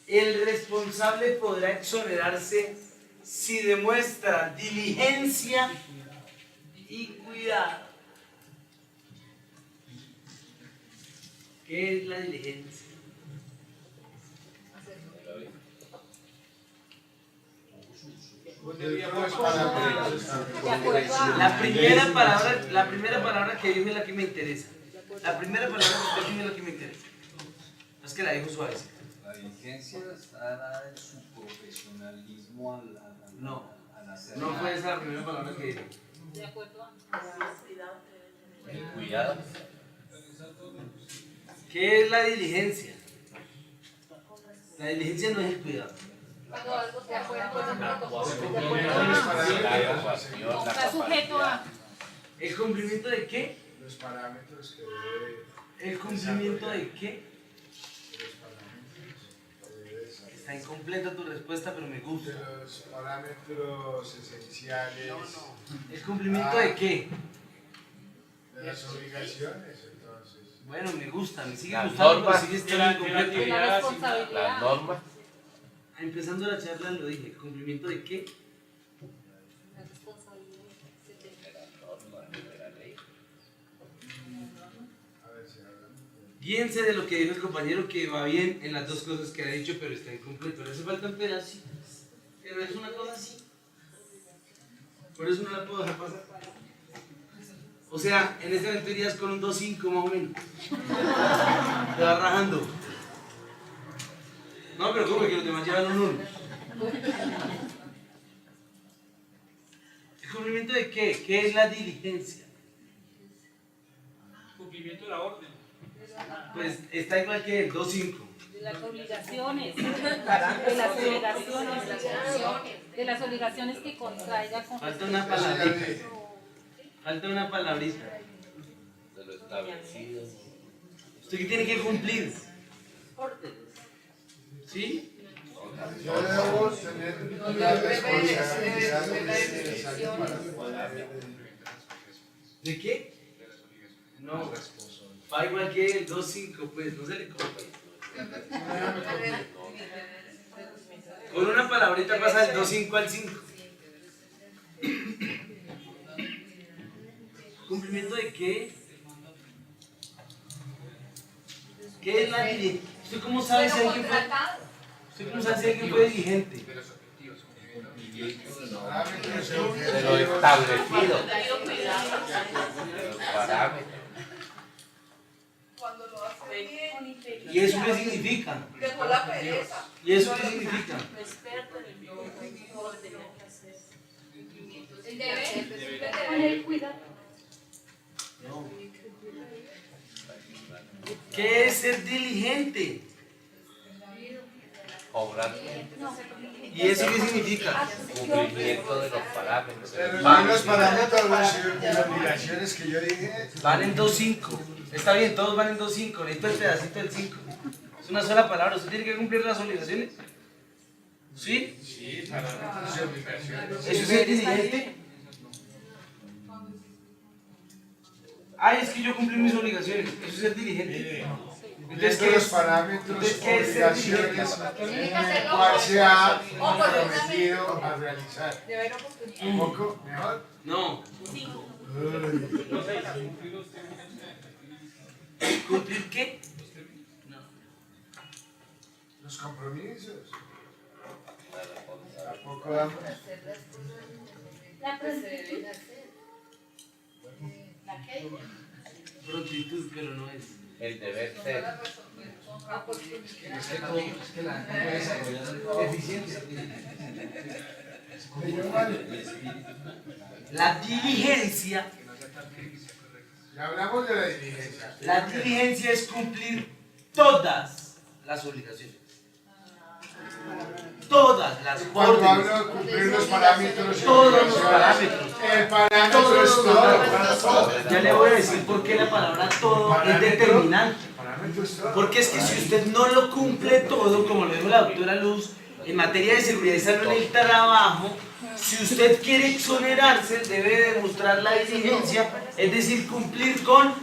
El responsable podrá exonerarse si demuestra diligencia y cuidado. ¿Qué es la diligencia? La primera palabra que dijo es la que me interesa. La primera palabra que usted dijo es la que me interesa. No es que la dijo suavecita. La diligencia está en su profesionalismo al hacer. No fue esa la primera palabra que dijo. De acuerdo a la necesidad El cuidado. ¿Qué es la diligencia? La diligencia no es el cuidado. Cuando algo se acuerda con el no está sujeto a. ¿El cumplimiento de qué? Los parámetros que debe. ¿El cumplimiento de qué? Los parámetros que debe desarrollar. Está incompleta tu respuesta, pero me gusta. De los parámetros esenciales. ¿El cumplimiento de qué? De las obligaciones, entonces. Bueno, me gusta, me sigue Las gustando, pero normas. sigue De la estando incompleto. actividad La asignada. responsabilidad. Las normas. Empezando la charla lo dije, ¿el cumplimiento de qué? La responsabilidad. A ver si hablamos. Guíense de lo que dijo el compañero que va bien en las dos cosas que ha dicho, pero está incompleto. Le hace falta un pedacito. Pero es una cosa así. Por eso no la puedo dejar pasar. O sea, en este momento irías con un 2.5 más o menos. Te va rajando. No, pero ¿cómo que los demás llevan un 1? ¿Cumplimiento de qué? ¿Qué es la diligencia? Cumplimiento de la orden. Pues está igual que el 2.5. De las obligaciones, de las obligaciones que contraiga con Falta una palabrita. Falta una palabrita. De lo establecido. ¿Usted qué tiene que cumplir? ¿Sí? Yo debo tener una responsabilidad necesaria para ¿De qué? No, va igual que el 2.5, pues no se le copia. Con una palabrita pasa del 2.5 al 5. ¿Cumplimiento de qué? ¿Qué es la diligencia? ¿Usted cómo sabe si alguien fue? ¿Usted cómo sabe si alguien fue diligente? De lo establecido. Los parámetros. Cuando lo hace bien, ¿Y eso qué significa? dejó la pereza. ¿Y eso qué significa? Experto en el todo lo que tenía que hacer. El deber. Con el cuidado. No. ¿Qué es ser diligente? Obrar. ¿Y eso qué significa? Cumplimiento de los parámetros. Pero no los parámetros, las obligaciones que yo dije. Van en 2.5. Está bien, todos van en 2.5. Necesito el pedacito del 5. Es una sola palabra. ¿Usted tiene que cumplir las obligaciones? ¿Sí? Sí, parámetros y obligaciones. ¿Eso es ser diligente? Ay, es que yo cumplí mis obligaciones. ¿Eso es ser diligente? Entonces, ¿qué los es? parámetros, Entonces, ¿qué es ser obligaciones diligente? en el cual se ha comprometido a realizar? ¿Un poco mejor? No. ¿Cumplir qué? Los compromisos. Tampoco damos. La prontitud. Prontitud, pero no es. El deber ser. Es que la gente puede desarrollar eficiencia. La diligencia. Ya hablamos de la diligencia. La diligencia es cumplir todas las obligaciones. Todas las Cuando órdenes. hablo de cumplir los parámetros, Todos los parámetros. el parámetro es todo. Ya le voy a decir por qué la palabra todo es determinante. Parámetro es todo. Porque es que si usted no lo cumple todo, como lo dijo la doctora Luz, en materia de seguridad y salud en el trabajo, si usted quiere exonerarse, debe demostrar la diligencia, es decir, cumplir con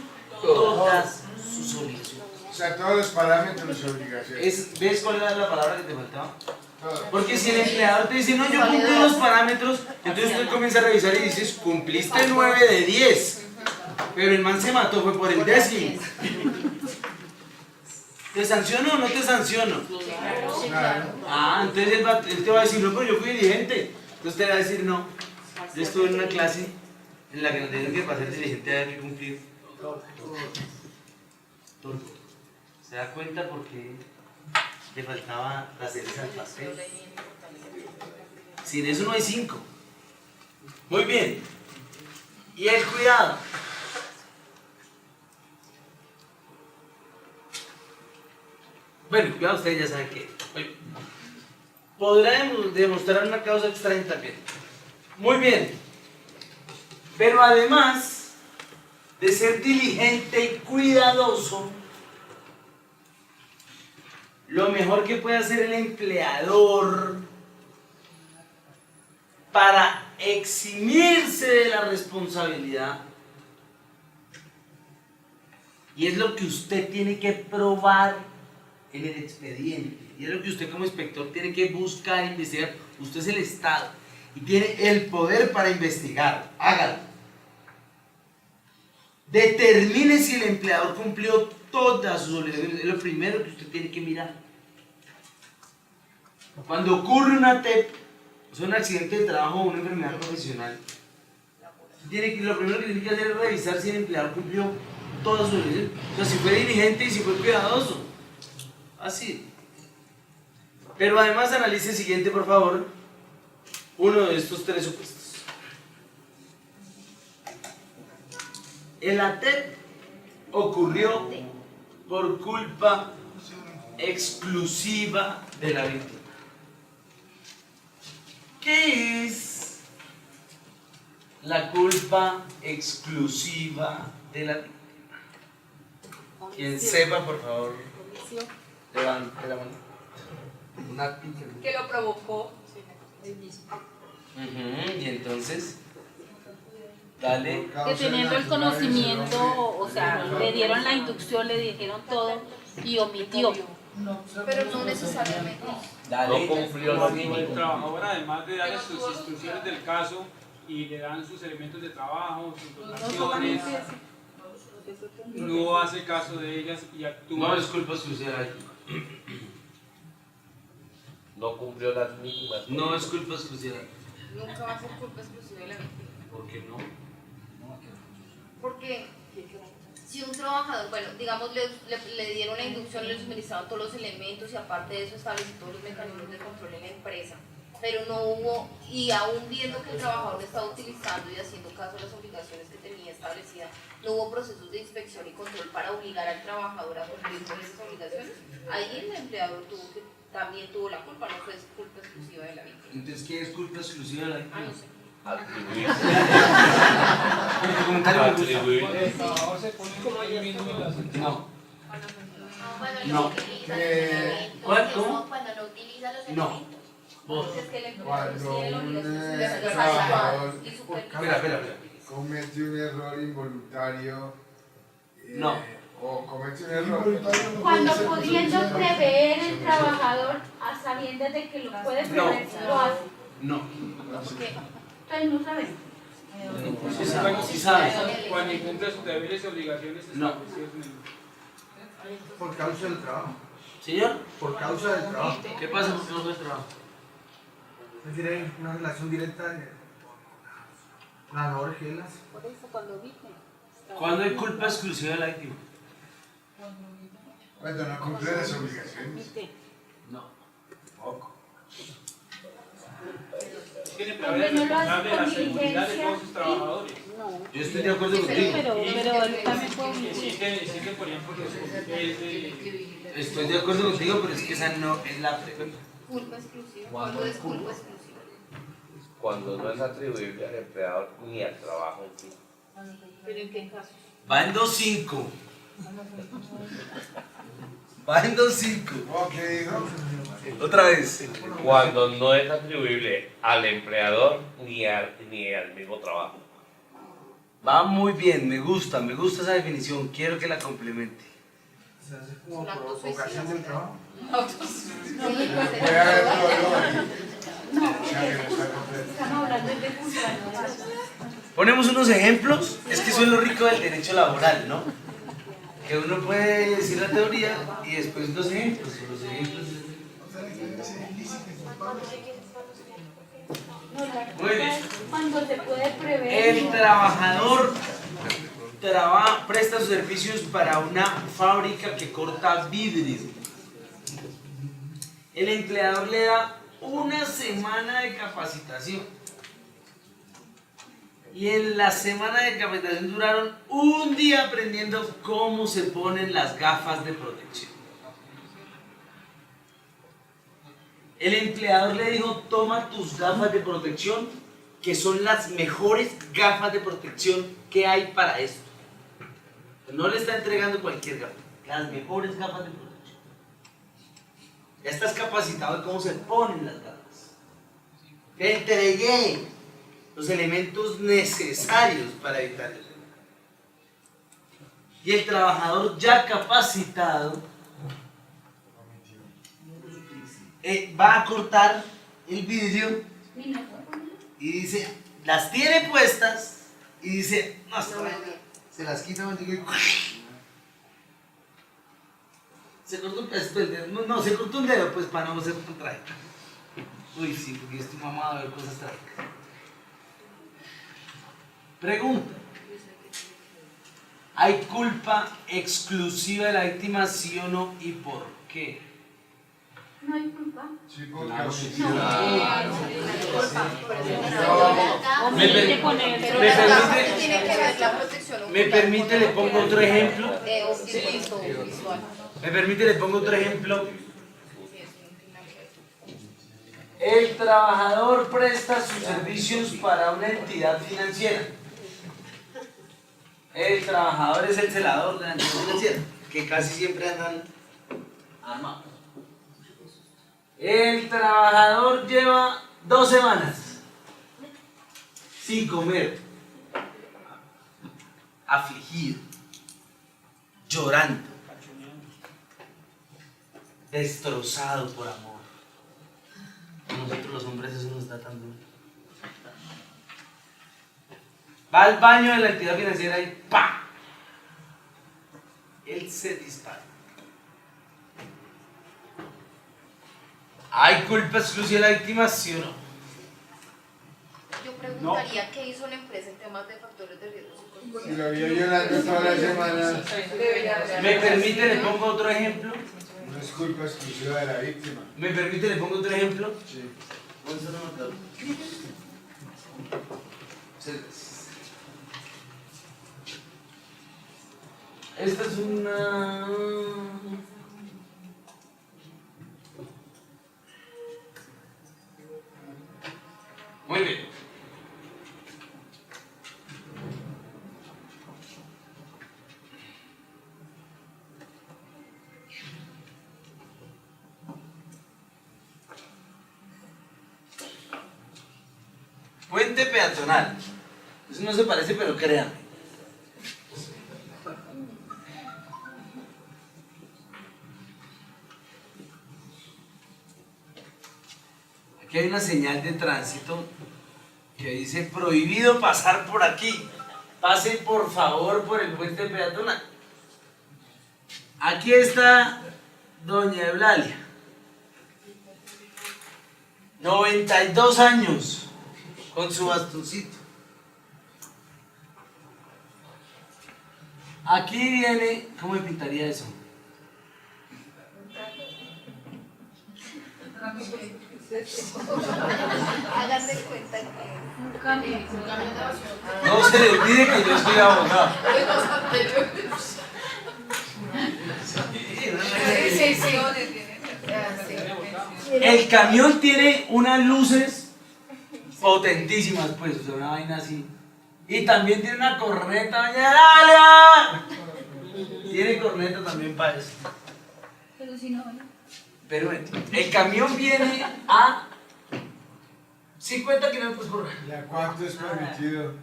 todas sus obligaciones. O sea, todos los parámetros y obligaciones. ¿Ves cuál era la palabra que te faltaba? Todo. Porque si el empleador te dice, no, yo cumplí los parámetros, entonces usted comienza a revisar y dices, cumpliste 9 de 10. Pero el man se mató, fue por el 10º. ¿Te sanciono o no te sanciono? Claro. Ah, entonces él te va a decir, no, pero yo fui diligente. Entonces te va a decir, no. Yo estuve en una clase en la que nos dijeron que para ser diligente había que cumplir todo. ¿Se da cuenta por qué le faltaba la cereza al pastel? Sin eso no hay 5. Muy bien. Y el cuidado. Bueno, cuidado, ustedes ya saben que podrá demostrar una causa extraña también. Muy bien. Pero además de ser diligente y cuidadoso, lo mejor que puede hacer el empleador para eximirse de la responsabilidad, y es lo que usted tiene que probar en el expediente, y es lo que usted como inspector tiene que buscar, investigar. Usted es el Estado y tiene el poder para investigar. Hágalo. Determine si el empleador cumplió todas sus obligaciones. Es lo primero que usted tiene que mirar. Cuando ocurre una TEP, o sea, un accidente de trabajo o una enfermedad profesional, lo primero que tiene que hacer es revisar si el empleador cumplió todas sus obligaciones. O sea, si fue diligente y si fue cuidadoso. Así. Pero además analice el siguiente, por favor, uno de estos 3 supuestos. El ATEP ocurrió por culpa exclusiva de la víctima. ¿Qué es la culpa exclusiva de la víctima? Quien sepa, por favor, levante la mano. Que lo provocó. Y entonces, dale. Que teniendo el conocimiento, o sea, le dieron la inducción, le dijeron todo y omitió. Pero no necesariamente. Dale. No cumplió lo mínimo. El trabajador, además de darle sus instrucciones del caso y le dan sus elementos de trabajo, sus dotaciones, no hace caso de ellas y actúa. No es culpa exclusiva de la víctima. No cumplió las mínimas. No es culpa exclusiva. Nunca va a ser culpa exclusiva de la víctima. ¿Por qué no? Porque si un trabajador, bueno, digamos, le dieron la inducción, le suministraron todos los elementos y aparte de eso estableció todos los mecanismos de control en la empresa, pero no hubo, y aún viendo que el trabajador estaba utilizando y haciendo caso a las obligaciones que tenía establecidas, no hubo procesos de inspección y control para obligar al trabajador a cumplir con esas obligaciones, ahí el empleador también tuvo la culpa, no fue culpa exclusiva de la víctima. Entonces, ¿qué es culpa exclusiva de la víctima? Ah, no sé. Atribuir. Atribuir. No. No. ¿Cómo? Cuando no utiliza los No. elementos. Vos. Cuando un trabajador comete un error involuntario, No. o comete un error Cuando pudiendo prever el trabajador a sabiendas de que lo puede prever, lo hace. No. Entonces no saben. Sí sabes. Cuando incumple sus deberes y obligaciones No. establecidas en el... Por causa del trabajo. Señor, Por causa del trabajo. ¿qué pasa por causa del trabajo? Es decir, una relación directa de las labores que él hace. Por eso cuando dije. ¿Cuándo hay culpa exclusiva de la víctima? cuando no cumple las obligaciones. No. Poco. Tiene que haber responsable de la seguridad de todos sus trabajadores. Yo estoy de acuerdo contigo. Pero él también puede Y omitir. existen, por ejemplo, los comités de... Estoy de acuerdo contigo, pero es que esa no es la pregunta. Culpa exclusiva. ¿Cuándo es culpa exclusiva? Cuando no es atribuible al empleador ni al trabajo en sí. ¿Pero en qué caso? Va en 2-5. Va en 2-5. ¿Qué dijo? Otra vez. Cuando no es atribuible al empleador ni al mismo trabajo. Va muy bien, me gusta esa definición. Quiero que la complemente. Se hace como provocación del trabajo. Puede haber problema. Estamos hablando de culpa, ¿no? Ponemos unos ejemplos. Es que eso es lo rico del derecho laboral, ¿no? Que uno puede decir la teoría y después los ejemplos. Los ejemplos. No, la Muy culpa bien. es cuando se puede prever. El trabajador presta sus servicios para una fábrica que corta vidrios. El empleador le da una semana de capacitación. Y en la semana de capacitación duraron un día aprendiendo cómo se ponen las gafas de protección. El empleador le dijo, toma tus gafas de protección, que son las mejores gafas de protección que hay para esto. No le está entregando cualquier gafa, las mejores gafas de protección. Ya estás capacitado de cómo se ponen las gafas. Te entregué los elementos necesarios para evitar el error. Y el trabajador ya capacitado va a cortar el vidrio y dice, las tiene puestas y dice, no, se las quita y se cortó un pedacito del dedo. No, se cortó un dedo pues para no ser tan trágico. Uy, sí, porque estoy mamado de ver cosas trágicas. Pregunta. ¿Hay culpa exclusiva de la víctima, sí o no? ¿Y por qué? No hay culpa. Sí, porque Claro, sí. sí. Me permite, le pongo otro ejemplo. Visual. Me permite, le pongo otro ejemplo. El trabajador presta sus servicios para una entidad financiera. El trabajador es el celador de la entidad financiera, que casi siempre andan armados. El trabajador lleva 2 semanas sin comer, afligido, llorando, destrozado por amor. A nosotros los hombres eso nos da tan duro. Va al baño de la entidad financiera y ¡pam! Él se dispara. ¿Hay culpa exclusiva de la víctima, sí o no? Yo preguntaría qué hizo la empresa en temas de factores de riesgo psicológico. Si lo vio llorando toda la semana, ¿Me permite, le pongo otro ejemplo? no es culpa exclusiva de la víctima. ¿Me permite, le pongo otro ejemplo? Sí. Vamos a anotarlo. Esta es una... Muy bien. Puente peatonal. Eso no se parece, pero créanme. Aquí hay una señal de tránsito que dice prohibido pasar por aquí. Pase por favor por el puente peatonal. Aquí está doña Eulalia. 92 años con su bastoncito. Aquí viene, ¿cómo me pintaría eso? Hagan de cuenta que un cambio de basura. No se le olvide que yo soy abogado. El camión tiene unas luces potentísimas, pues, o sea, una vaina así. Y también tiene una corneta, doña Dalia. Tiene corneta también para eso. Pero si no, Pero el camión viene a 50 kilómetros por hora. ¿Y a cuánto es permitido?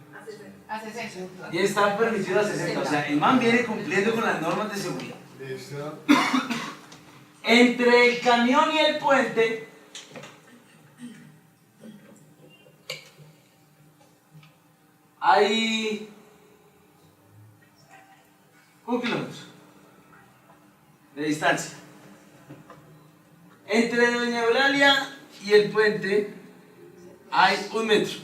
A 60. Y está permitido a 60. O sea, el man viene cumpliendo con las normas de seguridad. Listo. Entre el camión y el puente hay 1 kilómetro de distancia. Entre doña Eulalia y el puente hay 1 metro.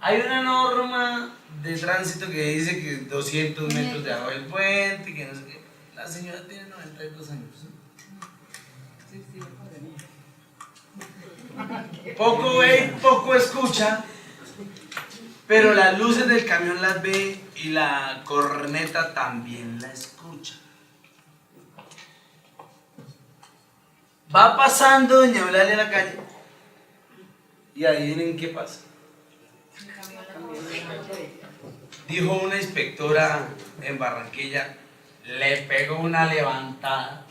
Hay una norma de tránsito que dice que 200 metros debajo del puente, que no sé qué. La señora tiene 92 años. Poco ve, poco escucha, pero las luces del camión las ve y la corneta también la escucha. Va pasando doña Eulalia a la calle y adivinen qué pasa. Dijo una inspectora en Barranquilla, le pegó una levantada.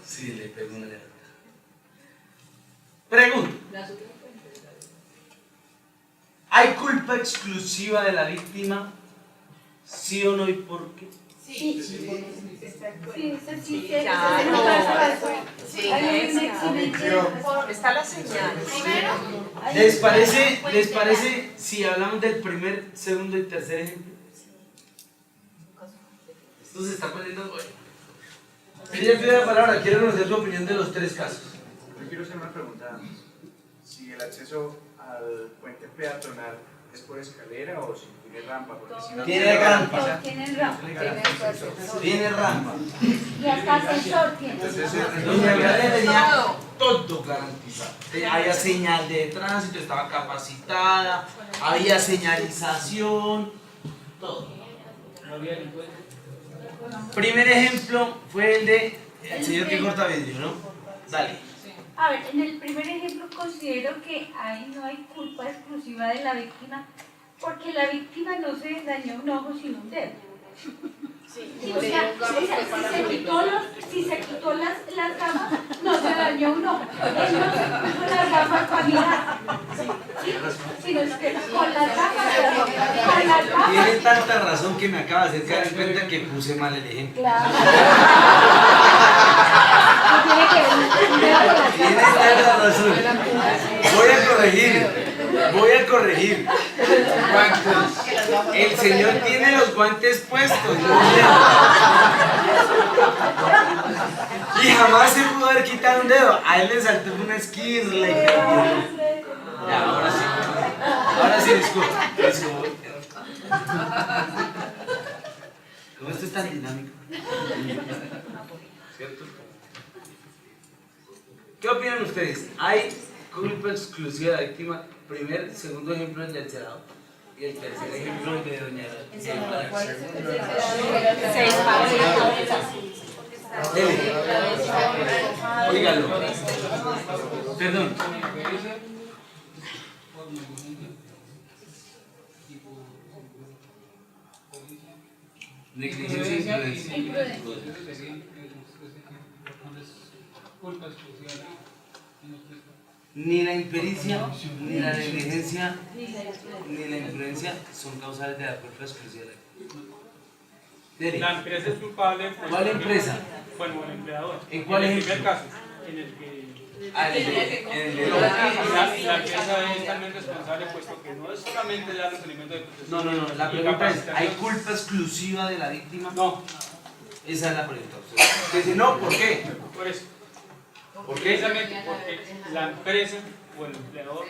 Sí, le pegó una levantada. Pregunta. ¿Hay culpa exclusiva de la víctima? ¿Sí o no y por qué? Sí, sí, Está la señal. Primero, ¿Les parece si hablamos del primer, segundo y tercer ejemplo? Esto se está poniendo bueno. Ella pide la palabra, quiero conocer su opinión de los 3 casos. Yo quiero hacer una pregunta. Si el acceso al puente peatonal es por escalera o si tiene rampa. Porque si no Tiene rampa. Todos tienen rampa. Tiene rampa. Y hasta ascensor tiene. Entonces, doña Gabriela tenía todo garantizado. Había señal de tránsito, estaba capacitada, había señalización, todo. Primer ejemplo fue el de el señor que corta vidrio, ¿no? Dale. A ver, en el primer ejemplo considero que ahí no hay culpa exclusiva de la víctima, porque la víctima no se dañó un ojo sino un dedo. Sí, o sea, si se quitó las gafas, no se dañó un ojo. Él no se puso las gafas para mirar. ¿Sí? Sino es que con las gafas. Tiene tanta razón que me acaba de hacer caer en cuenta que puse mal el ejemplo. Claro. Tiene tanta razón. Voy a corregir. El señor tiene los guantes puestos, ¿no? Y jamás se pudo haber quitado un dedo. A él le saltó una esquirle. Ya, ahora sí, disculpa. ¿Cómo esto es tan dinámico? ¿Cierto? ¿Qué opinan ustedes? ¿Hay culpa exclusiva de la víctima? Segundo ejemplo es del cerrado. Y el tercer ejemplo es de doña Óigalo. Perdón. Negligencia e imprudencia. Ni la impericia, ni la negligencia, ni la imprudencia son causales de la culpa exclusiva. La empresa es culpable. ¿Cuál empresa? Bueno, el empleador. ¿En cuál ejemplo? ejemplo? En el primer caso, en el que. La empresa es también responsable, puesto que no es solamente dar los elementos de protección. No, la pregunta es, ¿hay culpa exclusiva de la víctima? No. Esa es la pregunta. Dice, no, ¿por qué? Por eso. ¿Por qué? Precisamente porque la empresa o el empleador,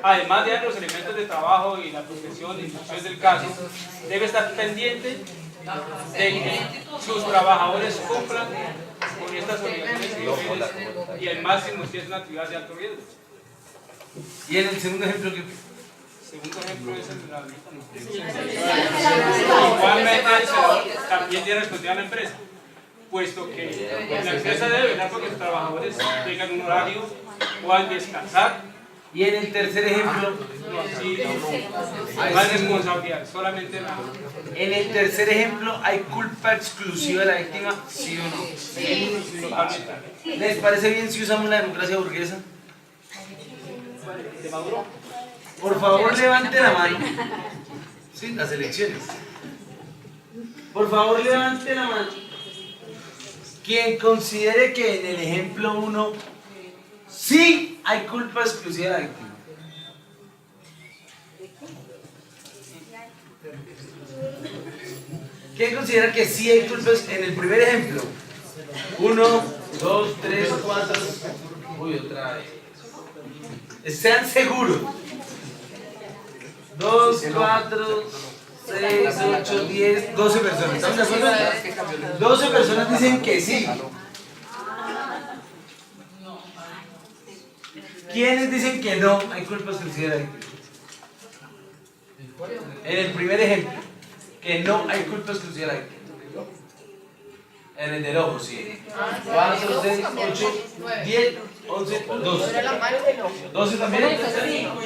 además de dar los elementos de trabajo y la protección y instrucciones del caso, debe estar pendiente de que sus trabajadores cumplan con estas obligaciones civiles y al máximo si es una actividad de alto riesgo. ¿Y en el segundo ejemplo qué? El segundo ejemplo es el de la igualmente el senador también tiene responsabilidad a la empresa, puesto que la empresa debe velar porque los trabajadores tengan un horario, puedan descansar. Y en el tercer ejemplo, hay más responsabilidad, solamente la. En el tercer ejemplo, ¿hay culpa exclusiva de la víctima? ¿Sí o no? Sí, totalmente. ¿Les parece bien si usamos la democracia burguesa? ¿De Maduro? Por favor, levante la mano. Sí, las elecciones. Por favor, levante la mano. Quien considere que en el ejemplo 1 sí hay culpa exclusiva de la víctima. ¿Quién considera que sí hay culpa en el primer ejemplo? 1, 2, 3, 4. Uy, otra vez. Sean seguros. 2, 4, 6, 8, 10, 12 personas. ¿Estamos de acuerdo? 12 personas dicen que sí. ¿Quiénes dicen que no hay culpa exclusiva de la víctima? En el primer ejemplo, que no hay culpa exclusiva de la víctima. En el del ojo, sí. 4, 6, 8, 10, 11, 12. 12 también.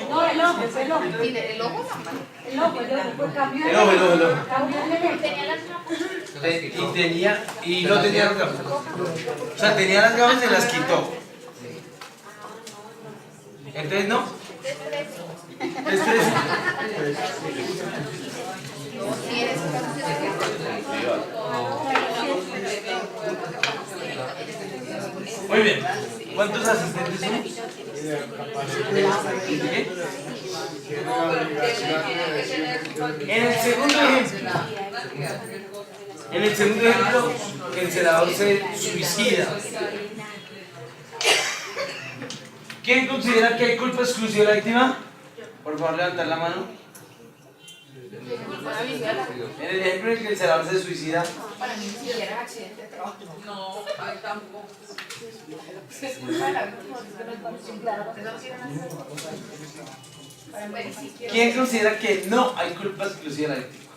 No, el ojo, el ojo. El ojo, la mano. El ojo, pues cambió El ojo. cambió el ejemplo. Tenía las gafas. Y no tenía las gafas. O sea, tenía las gafas y se las quitó. Entonces, ¿no? Es 13. Muy bien. ¿Cuántos asistentes son? ¿Qué? En el segundo ejemplo, el senador se suicida. ¿Quién considera que hay culpa exclusiva de la víctima? Por favor, levantar la mano. En el ejemplo en el que el celador se suicida, Para mí ni siquiera es accidente de trabajo. No, ahí tampoco. Es culpa de la víctima. Eso no tiene nada que ver. Para mí, sí quiero- ¿quién considera que no hay culpa exclusiva de la víctima?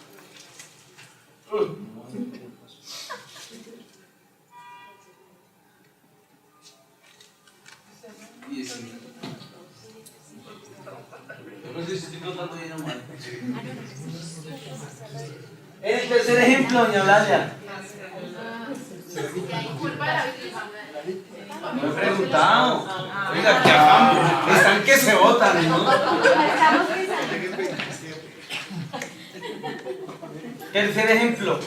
Yo no sé si estoy contando bien o mal. En el tercer ejemplo, doña Eulalia. Que hay culpa de la víctima. No he preguntado. Oiga, qué afán. Están que se votan, ¿no? Estamos pensando. Tercer ejemplo.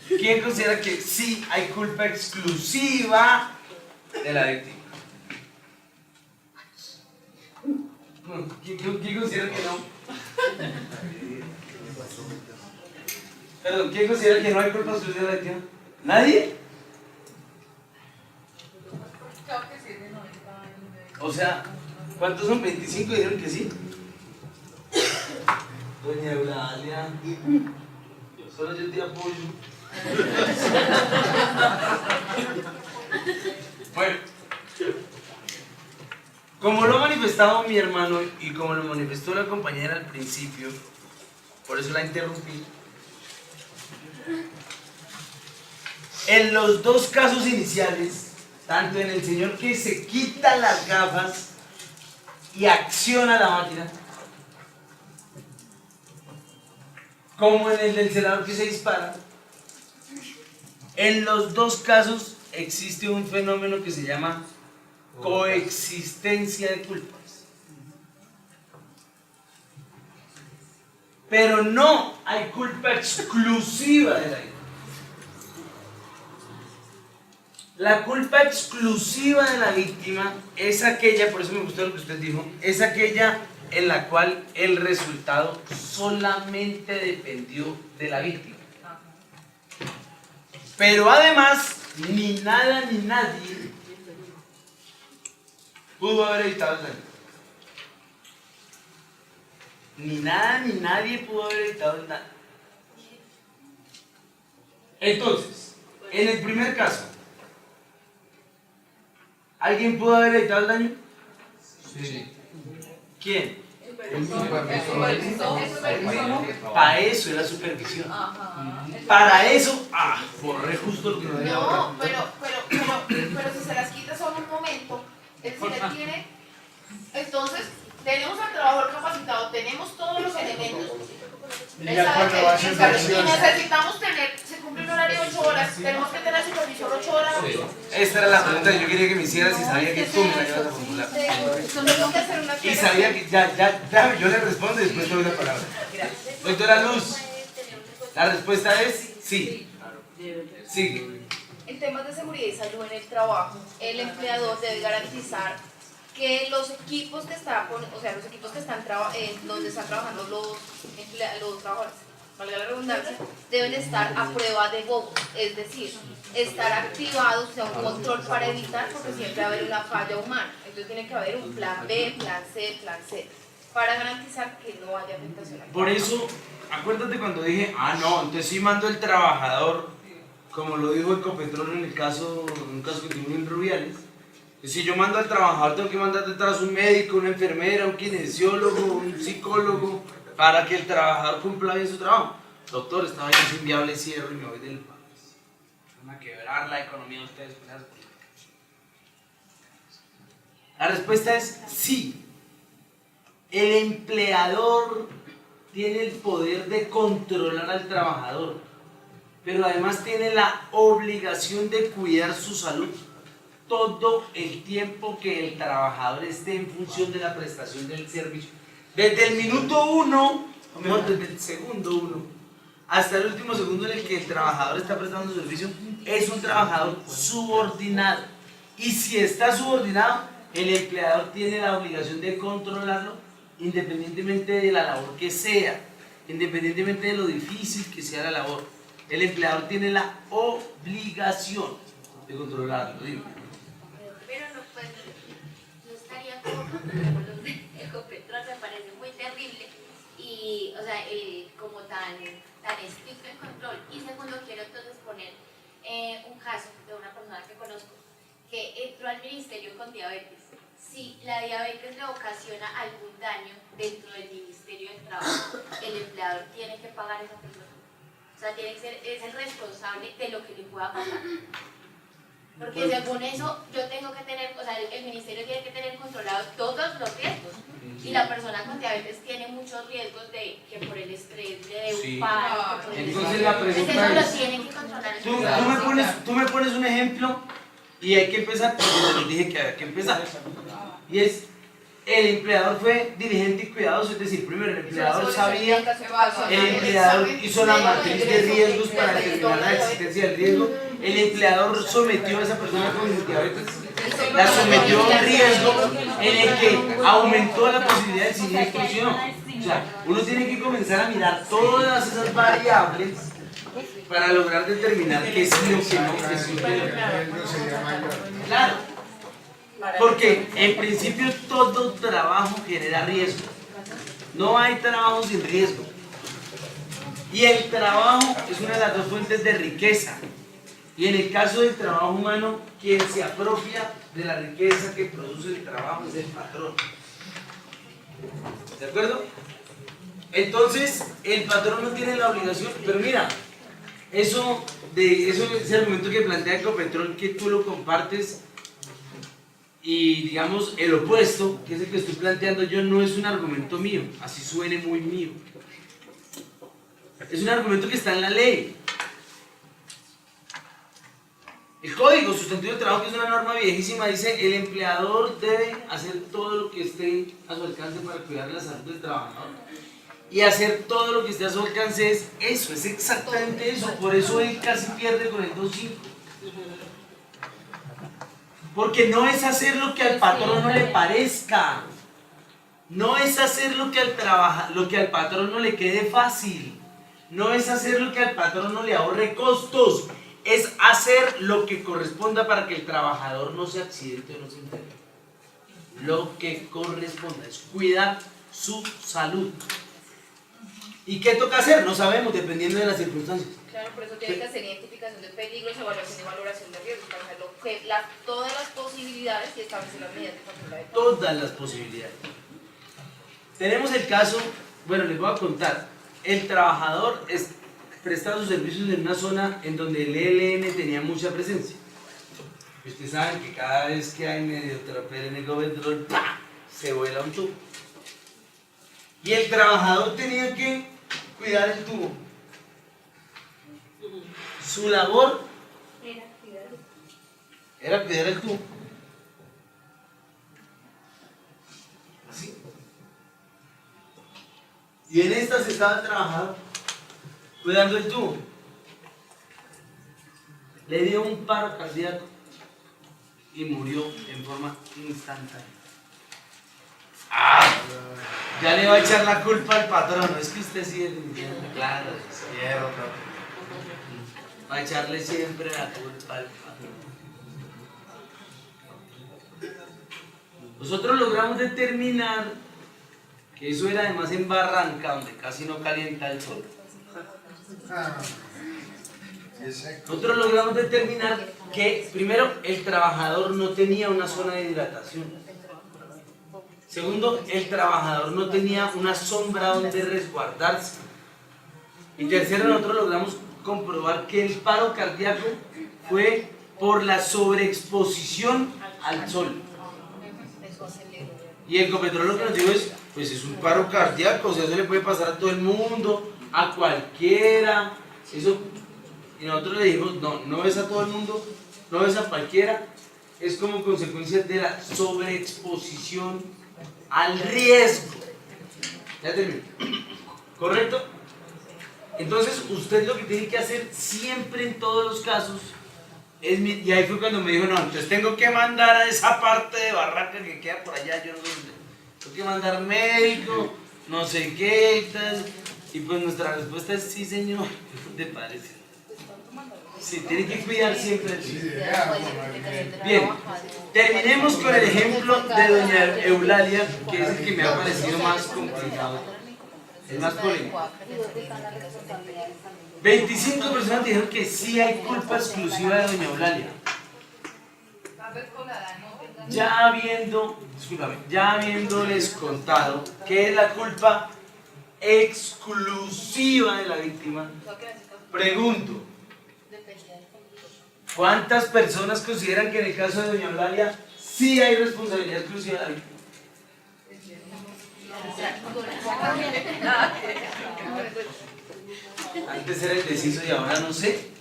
¿Quién considera que sí hay culpa exclusiva de la víctima? ¿Quién considera que no? Perdón, ¿quién considera que no hay culpa exclusiva de la víctima? ¿Nadie? Creo que sí, de 90 años. O sea, ¿cuántos son? 25 dijeron que sí. Doña Eulalia, solo yo te apoyo. Bueno, como lo ha manifestado mi hermano y como lo manifestó la compañera al principio, por eso la interrumpí. En los dos casos iniciales, tanto en el señor que se quita las gafas y acciona la máquina, como en el del celador que se dispara, en los dos casos existe un fenómeno que se llama coexistencia de culpas. Pero no hay culpa exclusiva de la víctima. La culpa exclusiva de la víctima es aquella, por eso me gustó lo que usted dijo, es aquella en la cual el resultado solamente dependió de la víctima. Pero además, ni nada ni nadie pudo haber evitado el daño. Ni nada ni nadie pudo haber evitado el daño. Entonces, en el primer caso, ¿alguien pudo haber evitado el daño? Sí. ¿Quién? El supervisor. Para eso es la supervisión. Para eso, borré justo lo que no debía borrar. No, pero si se las quita solo un momento, es decir, él tiene, entonces tenemos al trabajador capacitado, tenemos todos los elementos. Y ya cuando va a hacer Y versión. necesitamos tener, se cumple un horario de 8 horas, tenemos que tener al supervisor 8 horas. Esta era la pregunta que yo quería que me hicieras y sabía que tú me la ibas a formular. Tengo que hacer una Y sabía que ya, yo le respondo y después te doy la palabra. Doctora Luz, la respuesta es sí. Sigue. En temas de seguridad y salud en el trabajo, el empleador debe garantizar que los equipos que están, los equipos que están donde están trabajando los trabajadores, valga la redundancia, deben estar a prueba de Go, es decir, estar activados, o sea, un control para evitar, porque siempre va a haber una falla humana. Entonces tiene que haber un plan B, plan C, para garantizar que no haya afectación. Por eso, acuérdate cuando dije, no, entonces sí mando el trabajador, como lo dijo Ecopetrol en un caso que tuvimos en Rubiales. Si yo mando al trabajador, tengo que mandar detrás un médico, una enfermera, un kinesiólogo, un psicólogo, para que el trabajador cumpla bien su trabajo. Doctor, estaba yo sin viable, cierro y me voy del país. Van a quebrar la economía de ustedes. La respuesta es sí. El empleador tiene el poder de controlar al trabajador, pero además tiene la obligación de cuidar su salud todo el tiempo que el trabajador esté en función de la prestación del servicio. Desde el minuto 1, o mejor, desde el segundo 1, hasta el último segundo en el que el trabajador está prestando su servicio, es un trabajador subordinado. Y si está subordinado, el empleador tiene la obligación de controlarlo independientemente de la labor que sea, independientemente de lo difícil que sea la labor. El empleador tiene la obligación de controlarlo. Dime. Pero no, pues, no estaría como los de Ecopetrol, me parece muy terrible. Y, o sea, como tan estricto en control. Y segundo, quiero entonces poner un caso de una persona que conozco que entró al ministerio con diabetes. Si la diabetes le ocasiona algún daño dentro del Ministerio del Trabajo, el empleador tiene que pagar a esa persona. O sea, tiene que ser, es el responsable de lo que le pueda pasar. Porque según eso, yo tengo que tener, o sea, el ministerio tiene que tener controlados todos los riesgos. Y la persona con diabetes tiene muchos riesgos de que por el estrés le dé un paro. Entonces la pregunta eso es, lo tienen que controlar. tú me pones un ejemplo y hay que empezar porque les dije que había que empezar. Y es, el empleador fue diligente y cuidadoso, es decir, primero el empleador sabía, el empleador hizo la matriz de riesgos para determinar la existencia del riesgo, el empleador sometió a esa persona con diabetes, la sometió a un riesgo en el que aumentó la posibilidad de siniestro, ¿sí o no? O sea, uno tiene que comenzar a mirar todas esas variables para lograr determinar qué sí o qué no, qué sí o qué no. Claro. Porque en principio todo trabajo genera riesgo. No hay trabajo sin riesgo. Y el trabajo es una de las dos fuentes de riqueza. Y en el caso del trabajo humano, quien se apropia de la riqueza que produce el trabajo es el patrón. ¿De acuerdo? Entonces, el patrón no tiene la obligación, pero mira, ese argumento que plantea Ecopetrol, que tú lo compartes, y digamos el opuesto, que es el que estoy planteando yo, no es un argumento mío, así suene muy mío. Es un argumento que está en la ley. El Código Sustantivo del Trabajo, que es una norma viejísima, dice: el empleador debe hacer todo lo que esté a su alcance para cuidar la salud del trabajador. Y hacer todo lo que esté a su alcance es eso, es exactamente eso. Por eso él casi pierde con el 2.5. Porque no es hacer lo que al patrón no le parezca. No es hacer lo que al patrón no le quede fácil. No es hacer lo que al patrón no le ahorre costos. Es hacer lo que corresponda para que el trabajador no se accidente o no se enferme. Lo que corresponda es cuidar su salud. ¿Y qué toca hacer? No sabemos, dependiendo de las circunstancias. Claro, por eso tiene que hacer identificación de peligros, evaluación y valoración de riesgos, para hacer todas las posibilidades y establecer las medidas de control de todas las posibilidades. Tenemos el caso, bueno, les voy a contar. El trabajador presta sus servicios en una zona en donde el ELN tenía mucha presencia. Y ustedes saben que cada vez que hay medio tropel en Ecopetrol, se vuela un tubo. Y el trabajador tenía que cuidar el tubo. Su labor era cuidar el tubo. Así. Y en estas estaba el trabajador cuidando el tubo. Le dio un paro cardíaco y murió en forma instantánea. ¡Ah! Ya le va a echar la culpa al patrón. Es que usted sí es claro, cierto. Va a echarle siempre la culpa al patrón. Nosotros logramos determinar que eso era además en Barranca, donde casi no calienta el sol. Nosotros logramos determinar que, primero, el trabajador no tenía una zona de hidratación. Segundo, el trabajador no tenía una sombra donde resguardarse. Y tercero, nosotros logramos comprobar que el paro cardíaco fue por la sobreexposición al sol. Y el Ecopetrol lo que nos dijo es, pues es un paro cardíaco, o sea, eso le puede pasar a todo el mundo, a cualquiera. Eso, y nosotros le dijimos, no es a todo el mundo, no es a cualquiera, es como consecuencia de la sobreexposición al riesgo. Ya terminé. ¿Correcto? Entonces, usted lo que tiene que hacer siempre en todos los casos es, y ahí fue cuando me dijo, no, entonces tengo que mandar a esa parte de Barranca que queda por allá, yo no sé dónde. Tengo que mandar médico, no sé qué y tal. Y pues nuestra respuesta es, sí señor, ¿qué te parece? Sí, tiene que cuidar siempre. Bien, terminemos con el ejemplo de doña Eulalia, que es el que me ha parecido más complicado. Es más polémico. 25 personas dijeron que sí hay culpa exclusiva de doña Eulalia. Ya habiéndoles contado qué es la culpa exclusiva de la víctima, pregunto, ¿cuántas personas consideran que en el caso de doña Eulalia sí hay responsabilidad exclusiva de la víctima? Antes era el deciso y ahora no sé.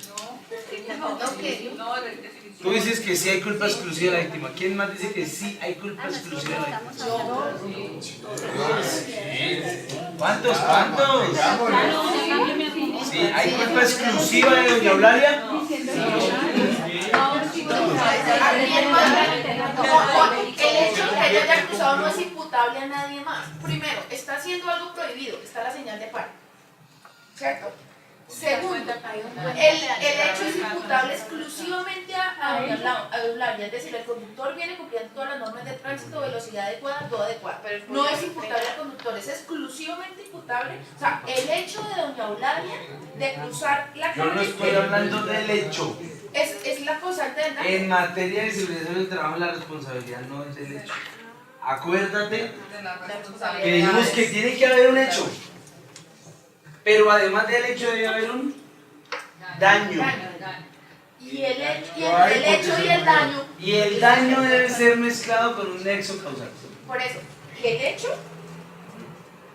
Tú dices que sí hay culpa exclusiva de la víctima. ¿Quién más dice que sí hay culpa exclusiva de la víctima? ¿Cuántos? ¿Sí hay culpa exclusiva de doña Eulalia? El hecho de que haya acusado no es imputable a nadie más. Primero, está haciendo algo prohibido, está la señal de paro. ¿Cierto? Segundo, el hecho es imputable exclusivamente a Eulalia, es decir, el conductor viene cumpliendo todas las normas de tránsito, velocidad adecuada, todo adecuado. No es imputable al conductor, es exclusivamente imputable. O sea, el hecho de doña Eulalia de cruzar la calle. Yo no estoy hablando del hecho. Es la causante del daño. En materia de seguridad del trabajo, la responsabilidad no es del hecho. Acuérdate que dijimos que tiene que haber un hecho. Pero además del hecho debe haber un daño. Y el hecho y el daño. Y el daño debe ser mezclado con un nexo causal. Por eso, el hecho.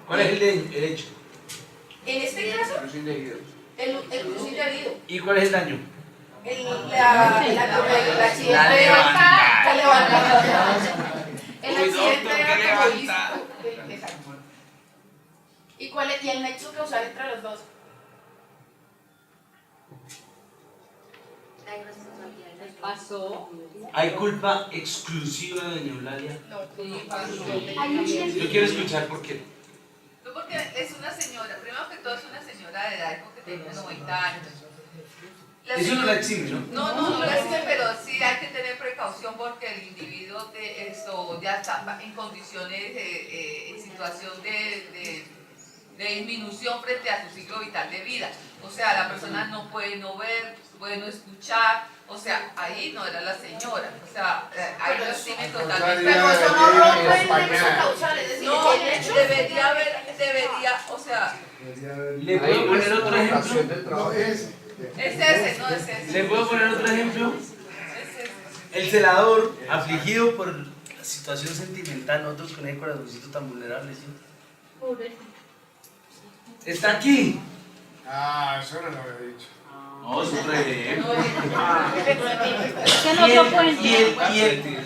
¿Cuál es el hecho? En este caso, el cruce indebido. ¿Y cuál es el daño? El accidente de levantada. El accidente de automovilístico. Exacto. ¿Y cuál es el nexo causal entre los dos? Pasó. ¿Hay culpa exclusiva de doña Eulalia? Sí. Yo quiero escuchar por qué. No, porque es una señora, primero que todo es una señora de edad, porque tiene 90 años. Eso no la exime, ¿no? No la exime, pero sí hay que tener precaución porque el individuo ya está en condiciones, en situación de disminución frente a su ciclo vital de vida. O sea, la persona no puede no ver, puede no escuchar, o sea, ahí no era la señora, o sea, ahí lo exime totalmente. Pero eso no rompe el nexo causal, es decir, no, el hecho debería, o sea... ¿Le puedo poner otro ejemplo? Es ese. ¿Le puedo poner otro ejemplo? El celador, afligido por la situación sentimental, nosotros con el corazoncito tan vulnerable, ¿sí? Está aquí. Ah, eso no lo había dicho. No, es un ejemplo.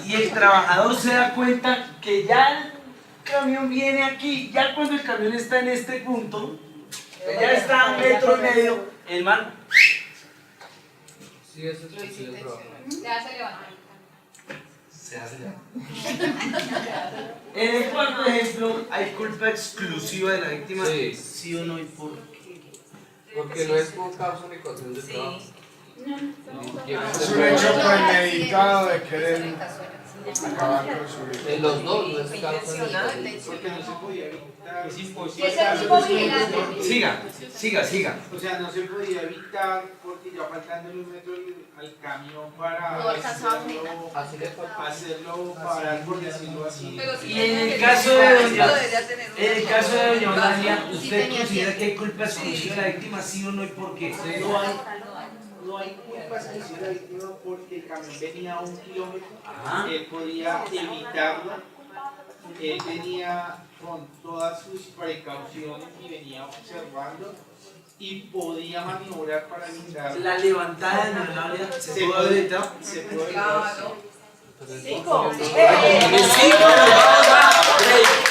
Y el trabajador se da cuenta que ya el camión viene aquí, ya cuando el camión está en este punto, ya está a 1,5 metros, el man... Sí, eso es el trabajo. Se hace levantar. Se hace levantar. En el cuarto ejemplo, ¿hay culpa exclusiva de la víctima? Sí. ¿Sí o no? ¿Y por qué? Porque no es por causa ni condición de trabajo. Es un hecho premeditado de querer acabar con su vida. En los dos, no es causa ni Porque no se podía evitar. Es imposible. Es el tipo vigilante. Siga. O sea, no se podía evitar porque ya faltando 1 metro al camión para No alcanzaba hacerlo parar, por decirlo así. Y en el caso de doña Eulalia, ¿usted considera que hay culpa exclusiva de la víctima, sí o no, y por qué? No hay culpa exclusiva de la víctima porque el camión venía a 1 kilómetro, Ajá. él podía evitarlo, él venía con todas sus precauciones y venía observando y podía maniobrar para evitar. La levantada de doña Eulalia se pudo haber evitado. Se puede evitar. Cinco. Sí, pero vamos a break.